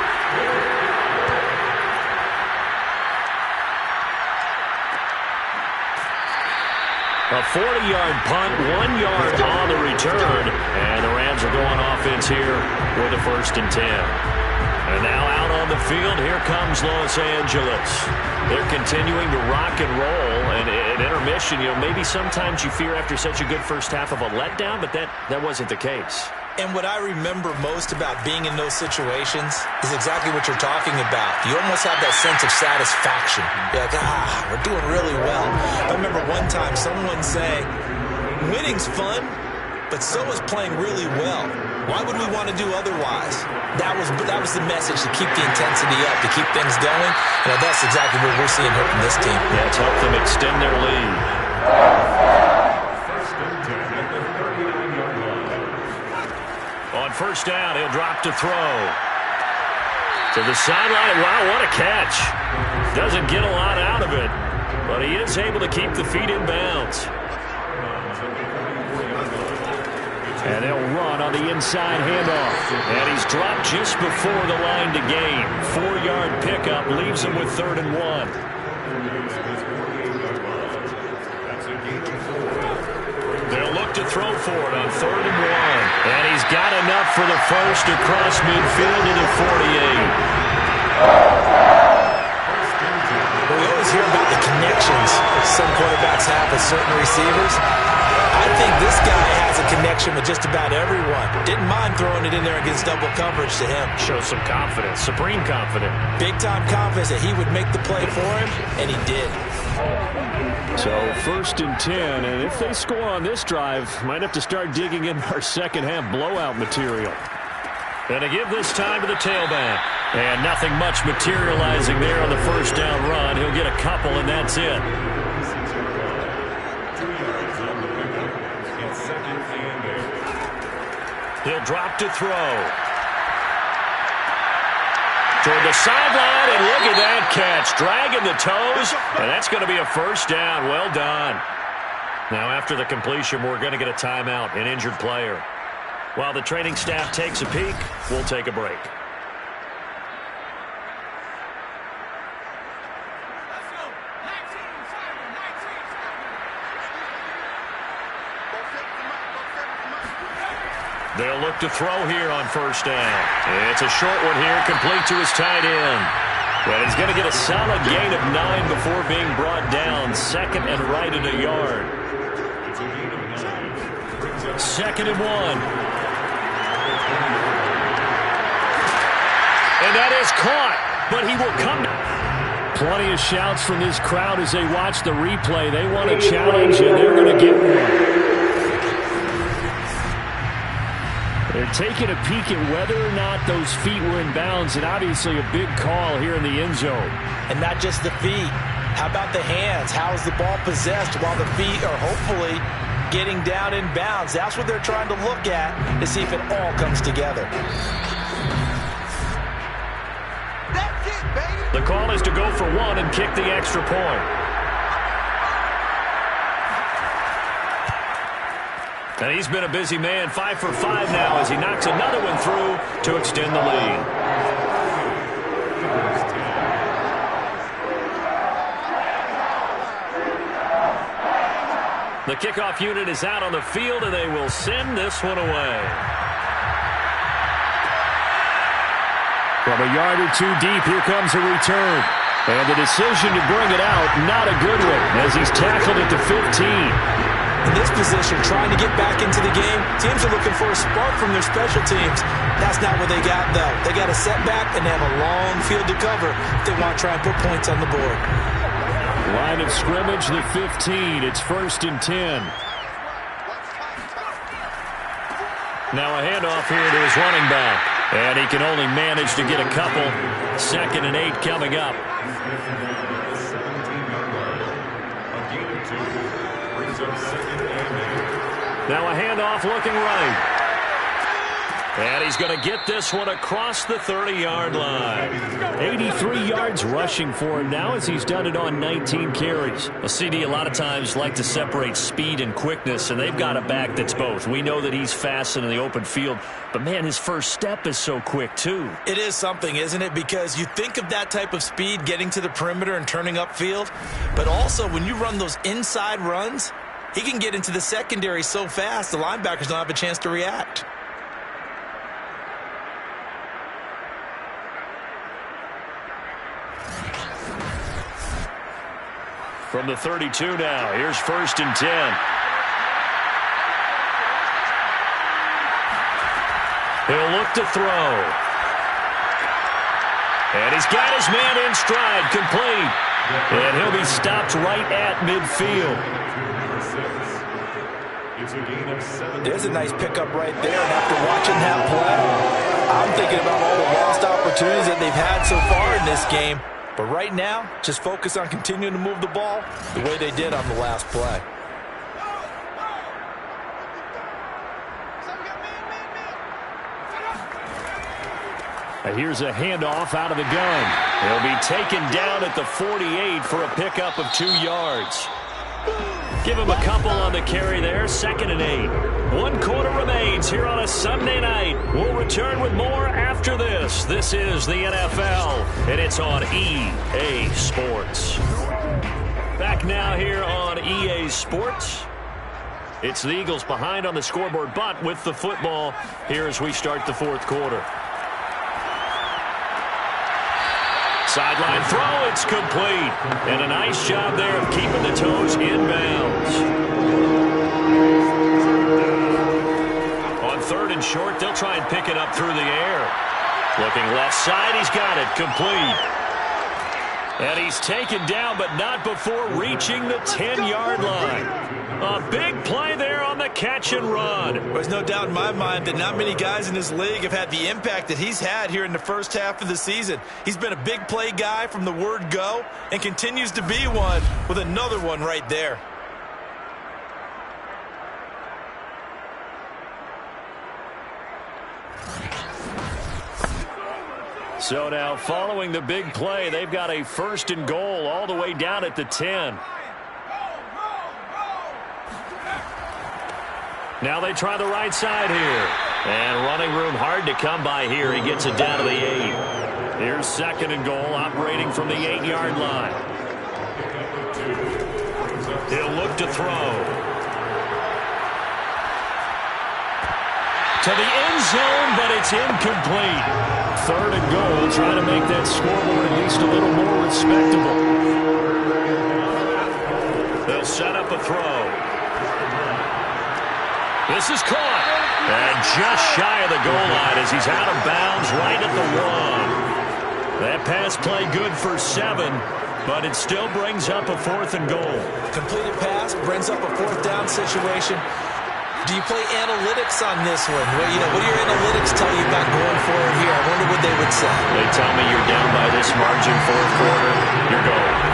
A 40-yard punt, 1 yard on the return. And the Rams are going offense here with a 1st and 10. And now out on the field, here comes Los Angeles. They're continuing to rock and roll. And at intermission, maybe sometimes you fear after such a good first half of a letdown, but that wasn't the case. And what I remember most about being in those situations is exactly what you're talking about. You almost have that sense of satisfaction. You're like, we're doing really well. I remember one time someone saying, winning's fun, but so is playing really well. Why would we want to do otherwise? That was the message, to keep the intensity up, to keep things going. And that's exactly what we're seeing here from this team. Yeah, it's helped them extend their lead. On 1st down, he'll drop to throw. To the sideline. Wow, what a catch. Doesn't get a lot out of it, but he is able to keep the feet in bounds. And they'll run on the inside handoff. And he's dropped just before the line to gain. 4-yard pickup leaves him with 3rd and 1. They'll look to throw for it on 3rd and 1. And he's got enough for the first across midfield to the 48. We always hear about the connections some quarterbacks have with certain receivers. I think this guy has a connection with just about everyone. Didn't mind throwing it in there against double coverage to him. Shows some confidence, supreme confidence. Big-time confidence that he would make the play for him, and he did. So 1st and 10, and if they score on this drive, might have to start digging in our second half blowout material. And to give this time to the tailback. And nothing much materializing there on the 1st down run. He'll get a couple, and that's it. He'll drop to throw. Toward the sideline, and look at that catch. Dragging the toes, and that's going to be a 1st down. Well done. Now, after the completion, we're going to get a timeout, an injured player. While the training staff takes a peek, we'll take a break. They'll look to throw here on first down. It's a short one here, complete to his tight end. But he's going to get a solid gain of 9 before being brought down. Second and right at a yard. Second and 1. And that is caught, but he will come down. Plenty of shouts from this crowd as they watch the replay. They want a challenge, and they're going to get one. They're taking a peek at whether or not those feet were in bounds, and obviously a big call here in the end zone. And not just the feet. How about the hands? How is the ball possessed while the feet are hopefully getting down in bounds? That's what they're trying to look at to see if it all comes together. That's it, baby. The call is to go for one and kick the extra point. And he's been a busy man, 5 for 5 now as he knocks another one through to extend the lead. The kickoff unit is out on the field, and they will send this one away. From a yard or two deep, here comes a return. And the decision to bring it out, not a good one, as he's tackled at the 15. In this position, trying to get back into the game, teams are looking for a spark from their special teams. That's not what they got, though. They got a setback, and they have a long field to cover if they want to try and put points on the board. Line of scrimmage, the 15. It's 1st and 10. Now a handoff here to his running back. And he can only manage to get a couple. 2nd and 8 coming up. Now a handoff looking right. And he's going to get this one across the 30-yard line. 83 yards rushing for him now as he's done it on 19 carries. A CD a lot of times like to separate speed and quickness, and they've got a back that's both. We know that he's fast in the open field, but, man, his first step is so quick, too. It is something, isn't it? Because you think of that type of speed getting to the perimeter and turning upfield, but also when you run those inside runs, he can get into the secondary so fast the linebackers don't have a chance to react. From the 32 now, here's 1st and 10. He'll look to throw. And he's got his man in stride, complete. And he'll be stopped right at midfield. There's a nice pickup right there, and after watching that play, I'm thinking about all the lost opportunities that they've had so far in this game. But right now, just focus on continuing to move the ball the way they did on the last play. Here's a handoff out of the gun. He'll be taken down at the 48 for a pickup of 2 yards. Give him a couple on the carry there. 2nd and 8. 1 quarter remains here on a Sunday night. We'll return with more after this. This is the NFL, and it's on EA Sports. Back now here on EA Sports. It's the Eagles behind on the scoreboard, but with the football here as we start the 4th quarter. Sideline throw, it's complete. And a nice job there of keeping the toes in bounds. On 3rd and short, they'll try and pick it up through the air. Looking left side, he's got it, complete. And he's taken down, but not before reaching the 10-yard line. A big play there on the catch and run. There's no doubt in my mind that not many guys in this league have had the impact that he's had here in the first half of the season. He's been a big play guy from the word go and continues to be one with another one right there. So now following the big play, they've got a 1st and goal all the way down at the 10. Now they try the right side here. And running room hard to come by here. He gets it down to the 8. Here's 2nd and goal, operating from the 8-yard line. He'll look to throw. To the end zone, but it's incomplete. 3rd and goal, trying to make that scoreboard at least a little more respectable. They'll set up a throw. This is caught. And just shy of the goal line as he's out of bounds right at the 1. That pass play good for 7, but it still brings up a 4th and goal. Completed pass brings up a 4th down situation. Do you play analytics on this one? Well, what do your analytics tell you about going forward here? I wonder what they would say. They tell me you're down by this margin 4th quarter. You're going.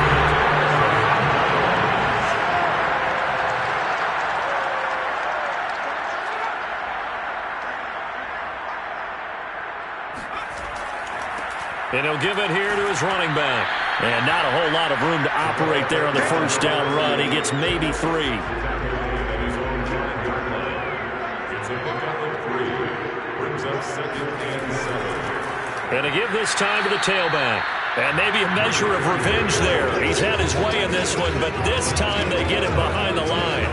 And he'll give it here to his running back. And not a whole lot of room to operate there on the 1st down run. He gets maybe 3. And to give this time to the tailback. And maybe a measure of revenge there. He's had his way in this one, but this time they get him behind the line.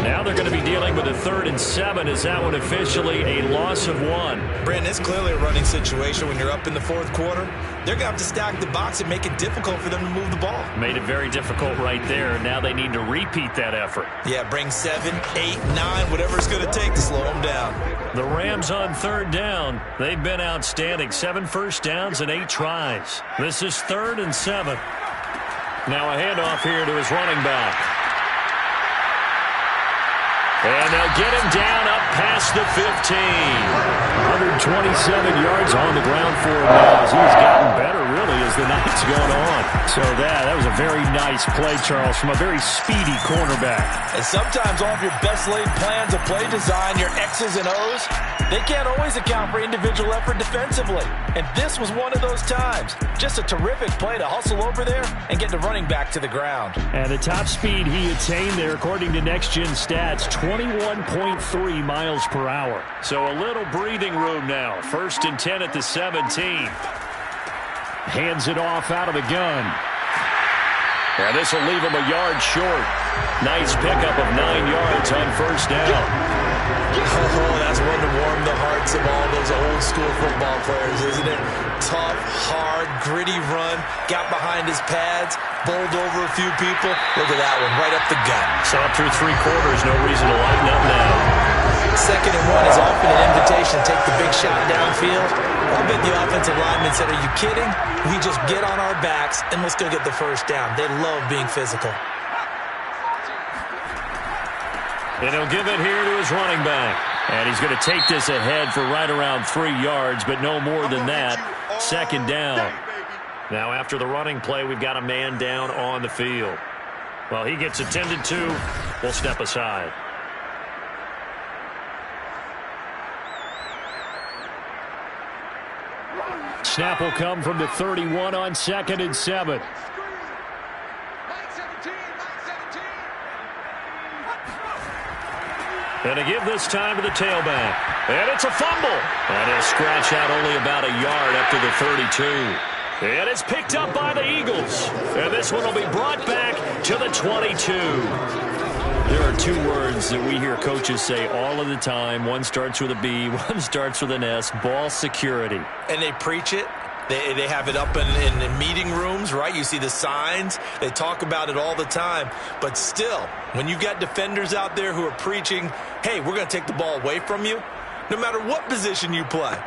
Now they're going to be dealing with a 3rd and 7. Is that one officially a loss of 1? Brandon, it's clearly a running situation when you're up in the 4th quarter. They're going to have to stack the box and make it difficult for them to move the ball. Made it very difficult right there. Now they need to repeat that effort. Yeah, bring 7, 8, 9, whatever it's going to take to slow them down. The Rams on 3rd down. They've been outstanding. 7 first downs and 8 tries. This is 3rd and 7. Now a handoff here to his running back. And they'll get him down up past the 15. 127 yards on the ground for him now as he's gotten better, really, as the night's gone on. So that was a very nice play, Charles, from a very speedy cornerback. And sometimes all of your best laid plans of play design, your X's and O's, they can't always account for individual effort defensively. And this was one of those times. Just a terrific play to hustle over there and get the running back to the ground. And the top speed he attained there, according to Next Gen Stats, 21.3 miles per hour. So a little breathing room now. 1st and 10 at the 17. Hands it off out of the gun. And this will leave him a yard short. Nice pickup of 9 yards on 1st down. Oh, that's one to warm the hearts of all those old school football players, isn't it? Tough, hard, gritty run. Got behind his pads, bowled over a few people. Look at that one, right up the gut. Saw it through 3 quarters. No reason to lighten up now. 2nd and 1 is often an invitation. Take the big shot downfield. I bet the offensive lineman said, are you kidding? We just get on our backs and let's go get the 1st down. They love being physical. And he'll give it here to his running back. And he's going to take this ahead for right around 3 yards, but no more than that. 2nd down. Now after the running play, we've got a man down on the field. Well, he gets attended to. We'll step aside. Snap will come from the 31 on 2nd and 7. And to give this time to the tailback. And it's a fumble. And he'll scratch out only about a yard up to the 32. And it's picked up by the Eagles. And this one will be brought back to the 22. There are 2 words that we hear coaches say all of the time. One starts with a B, one starts with an S. Ball security. And they preach it. They have it up in meeting rooms, right? You see the signs. They talk about it all the time. But still, when you've got defenders out there who are preaching, hey, we're going to take the ball away from you, no matter what position you play.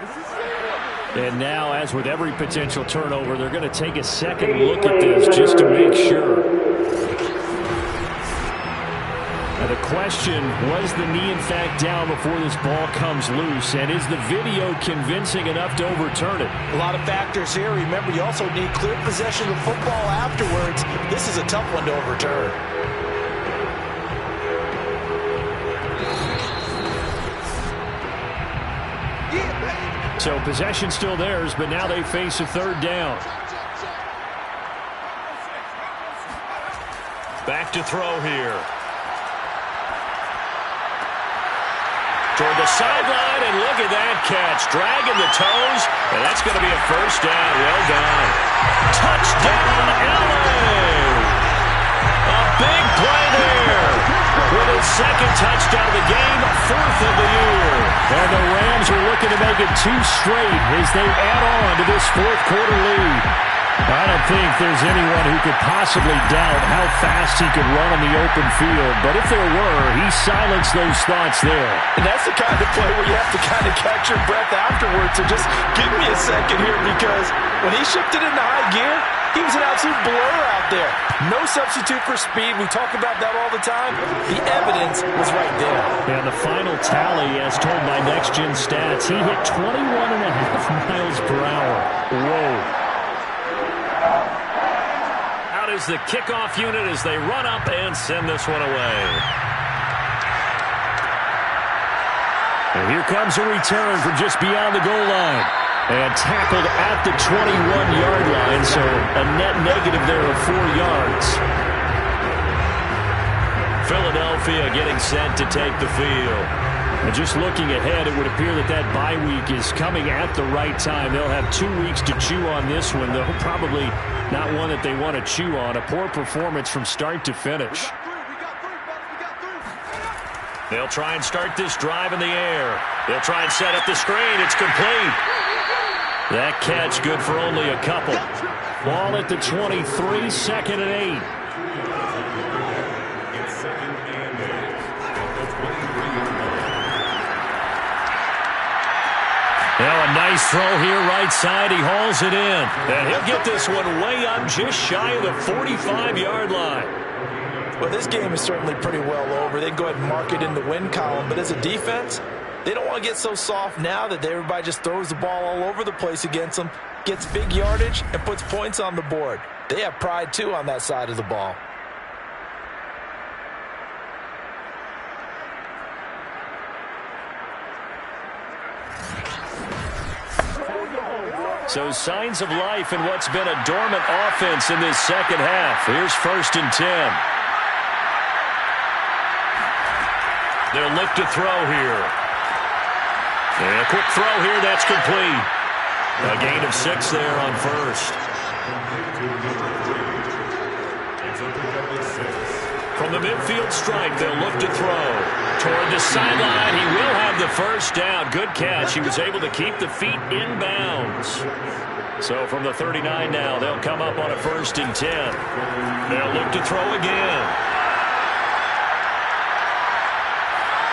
And now, as with every potential turnover, they're going to take a second look at this just to make sure. Now the question, was the knee in fact down before this ball comes loose? And is the video convincing enough to overturn it? A lot of factors here. Remember, you also need clear possession of football afterwards. This is a tough one to overturn. So possession still theirs, but now they face a 3rd down. Back to throw here. the sideline, and look at that catch. Dragging the toes, and that's going to be a first down. Well done. Touchdown, LA! A big play there. With his second touchdown of the game, fourth of the year. And the Rams are looking to make it 2 straight as they add on to this fourth quarter lead. I don't think there's anyone who could possibly doubt how fast he could run on the open field. But if there were, he silenced those thoughts there. And that's the kind of play where you have to kind of catch your breath afterwards. So just give me a second here, because when he shifted into high gear, he was an absolute blur out there. No substitute for speed. We talk about that all the time. The evidence was right there. And the final tally, as told by Next Gen Stats, he hit 21.5 miles per hour. Whoa. Out is the kickoff unit as they run up and send this one away. And here comes a return from just beyond the goal line. And tackled at the 21-yard line, so a net negative there of 4 yards. Philadelphia getting set to take the field. And just looking ahead, it would appear that that bye week is coming at the right time. They'll have 2 weeks to chew on this one, though probably not one that they want to chew on. A poor performance from start to finish. They'll try and start this drive in the air. They'll try and set up the screen. It's complete. That catch good for only a couple. Ball at the 23, 2nd and 8. It's 2nd and 8. The 23-yard line. Now a nice throw here right side. He hauls it in. And he'll get this one way up just shy of the 45-yard line. Well, this game is certainly pretty well over. They can go ahead and mark it in the win column. But as a defense, they don't want to get so soft now that everybody just throws the ball all over the place against them, gets big yardage, and puts points on the board. They have pride, too, on that side of the ball. So signs of life in what's been a dormant offense in this second half. Here's 1st and 10. They'll look to throw here. And a quick throw here, that's complete. A gain of 6 there on first. From the midfield stripe, they'll look to throw. Toward the sideline, he will have the first down. Good catch. He was able to keep the feet in bounds. So from the 39 now, they'll come up on a 1st and 10. They'll look to throw again.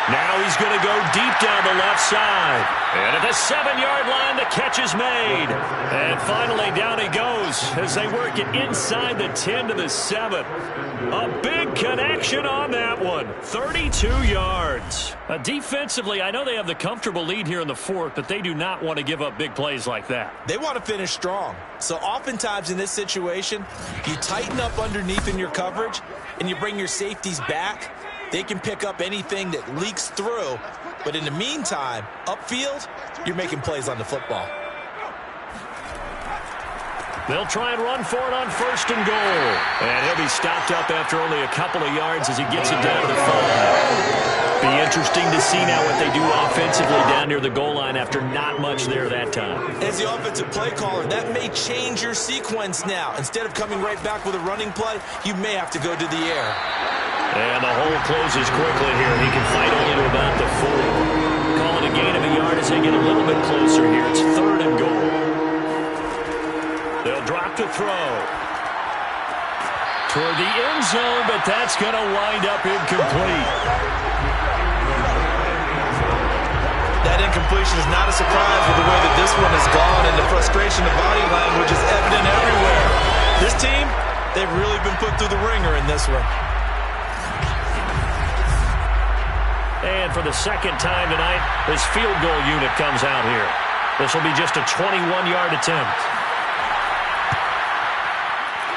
Now he's going to go deep down the left side. And at the 7-yard line, the catch is made. And finally, down he goes as they work it inside the 10 to the 7. A big connection on that one. 32 yards. Defensively, I know they have the comfortable lead here in the 4th, but they do not want to give up big plays like that. They want to finish strong. So oftentimes in this situation, you tighten up underneath in your coverage, and you bring your safeties back. They can pick up anything that leaks through. But in the meantime, upfield, you're making plays on the football. They'll try and run for it on 1st and goal. And he'll be stopped up after only a couple of yards as he gets it down to the 5. Be interesting to see now what they do offensively down near the goal line after not much there that time. As the offensive play caller, that may change your sequence now. Instead of coming right back with a running play, you may have to go to the air. And the hole closes quickly here. He can fight only to about the 4. Call it a gain of a yard as they get a little bit closer here. It's 3rd and goal. They'll drop to throw. Toward the end zone, but that's going to wind up incomplete. That incompletion is not a surprise with the way that this one has gone, and the frustration of body language is evident everywhere. This team, they've really been put through the ringer in this one. And for the second time tonight, this field goal unit comes out here. This will be just a 21-yard attempt.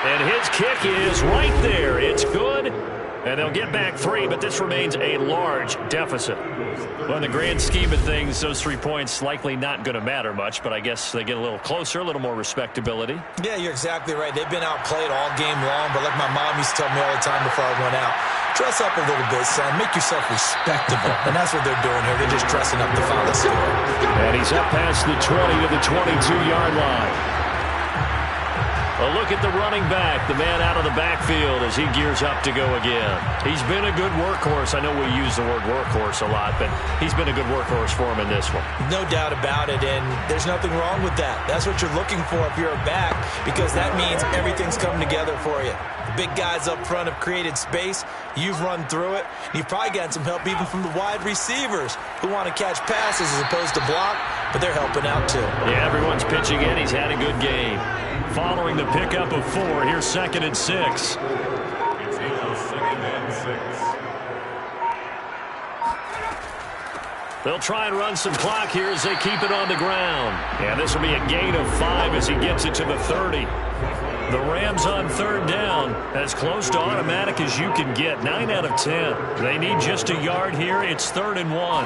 And his kick is right there. It's good. And they'll get back 3, but this remains a large deficit. Well, in the grand scheme of things, those 3 points likely not going to matter much, but I guess they get a little closer, a little more respectability. Yeah, you're exactly right. They've been outplayed all game long, but like my mom used to tell me all the time before I went out, Dress up a little bit, son. Make yourself respectable. And that's what they're doing here. They're just dressing up the final score. And he's up past the 20 to the 22-yard line. A look at the running back, the man out of the backfield as he gears up to go again. He's been a good workhorse. I know we use the word workhorse a lot, but he's been a good workhorse for him in this one. No doubt about it, and there's nothing wrong with that. That's what you're looking for if you're a back, because that means everything's coming together for you. The big guys up front have created space. You've run through it. You've probably gotten some help even from the wide receivers who want to catch passes as opposed to block, but they're helping out too. Yeah, everyone's pitching in. He's had a good game. Following the pickup of 4, here's 2nd and 6. It's now 2nd and 6. They'll try and run some clock here as they keep it on the ground. And this will be a gain of 5 as he gets it to the 30. The Rams on 3rd down, as close to automatic as you can get. 9 out of 10. They need just a yard here. It's 3rd and 1.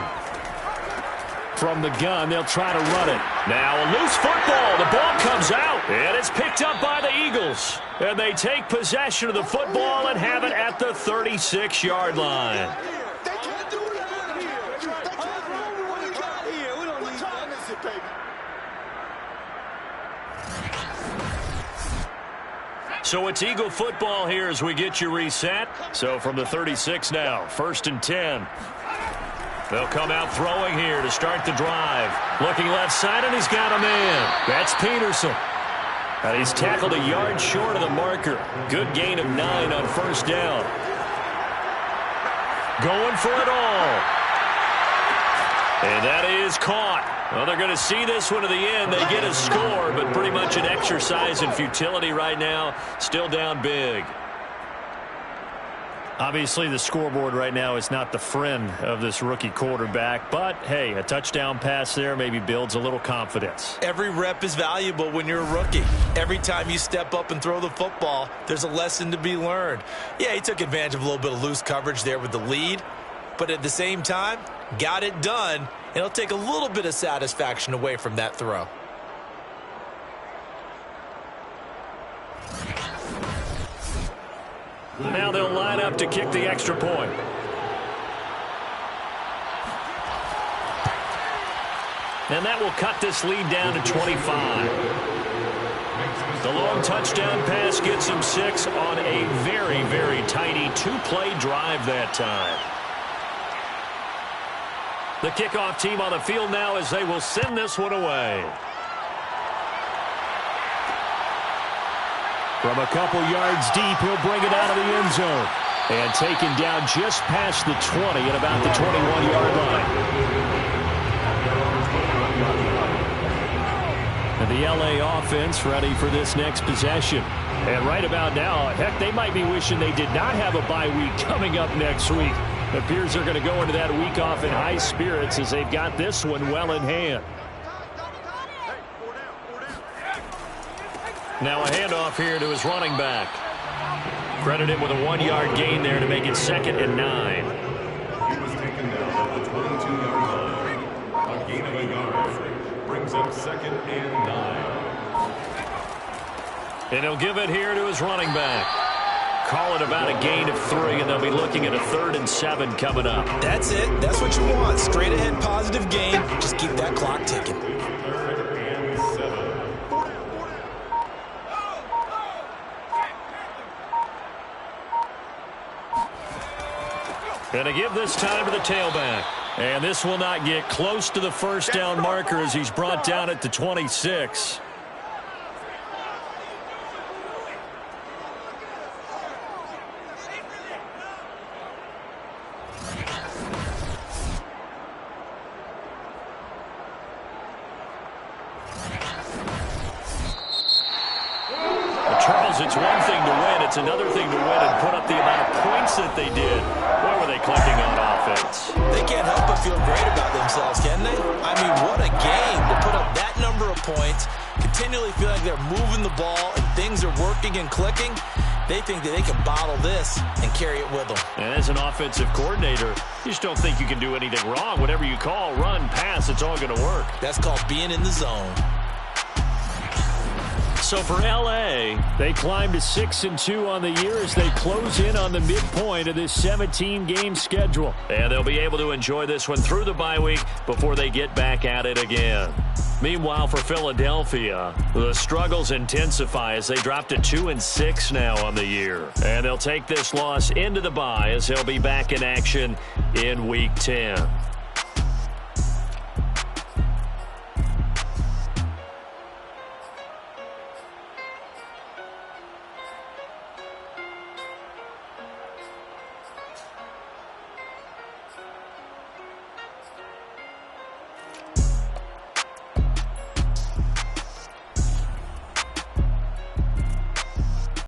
From the gun, they'll try to run it. Now a loose football. The ball comes out, and it's picked up by the Eagles. And they take possession of the football and have it at the 36-yard line. So it's Eagle football here as we get you reset. So from the 36 now, 1st and 10. They'll come out throwing here to start the drive. Looking left side, and he's got a man. That's Peterson. And he's tackled a yard short of the marker. Good gain of 9 on 1st down. Going for it all. And that is caught. Well, they're going to see this one to the end. They get a score, but pretty much an exercise in futility right now. Still down big. Obviously, the scoreboard right now is not the friend of this rookie quarterback. But, hey, a touchdown pass there maybe builds a little confidence. Every rep is valuable when you're a rookie. Every time you step up and throw the football, there's a lesson to be learned. Yeah, he took advantage of a little bit of loose coverage there with the lead. But at the same time, got it done. And it'll take a little bit of satisfaction away from that throw. Now they'll line up to kick the extra point. And that will cut this lead down to 25. The long touchdown pass gets him 6 on a very, very tiny 2-play drive that time. The kickoff team on the field now as they will send this one away. From a couple yards deep, he'll bring it out of the end zone. And taken down just past the 20 at about the 21-yard line. And the LA offense ready for this next possession. And right about now, heck, they might be wishing they did not have a bye week coming up next week. It appears they're going to go into that week off in high spirits as they've got this one well in hand. Now a handoff here to his running back. Credited with a 1-yard gain there to make it 2nd and 9. He was taken down at the 22-yard line. A gain of a yard brings up 2nd and 9. And he'll give it here to his running back. Call it about a gain of 3, and they'll be looking at a 3rd and 7 coming up. That's it. That's what you want. Straight ahead positive gain. Just keep that clock ticking. 3rd and 7. And to give this time to the tailback. And this will not get close to the 1st down marker as he's brought down at the 26. Charles, it's one thing to win. It's another thing to win and put up the amount of points that they did. Where were they clicking on offense? They can't help but feel great about themselves, can they? I mean, what a game to put up that number of points, continually feel like they're moving the ball and things are working and clicking. They think that they can bottle this and carry it with them. And as an offensive coordinator, you just don't think you can do anything wrong. Whatever you call, run, pass, it's all going to work. That's called being in the zone. So for L.A., they climb to 6-2 on the year as they close in on the midpoint of this 17-game schedule. And they'll be able to enjoy this one through the bye week before they get back at it again. Meanwhile, for Philadelphia, the struggles intensify as they drop to 2-6 now on the year. And they'll take this loss into the bye as they'll be back in action in Week 10.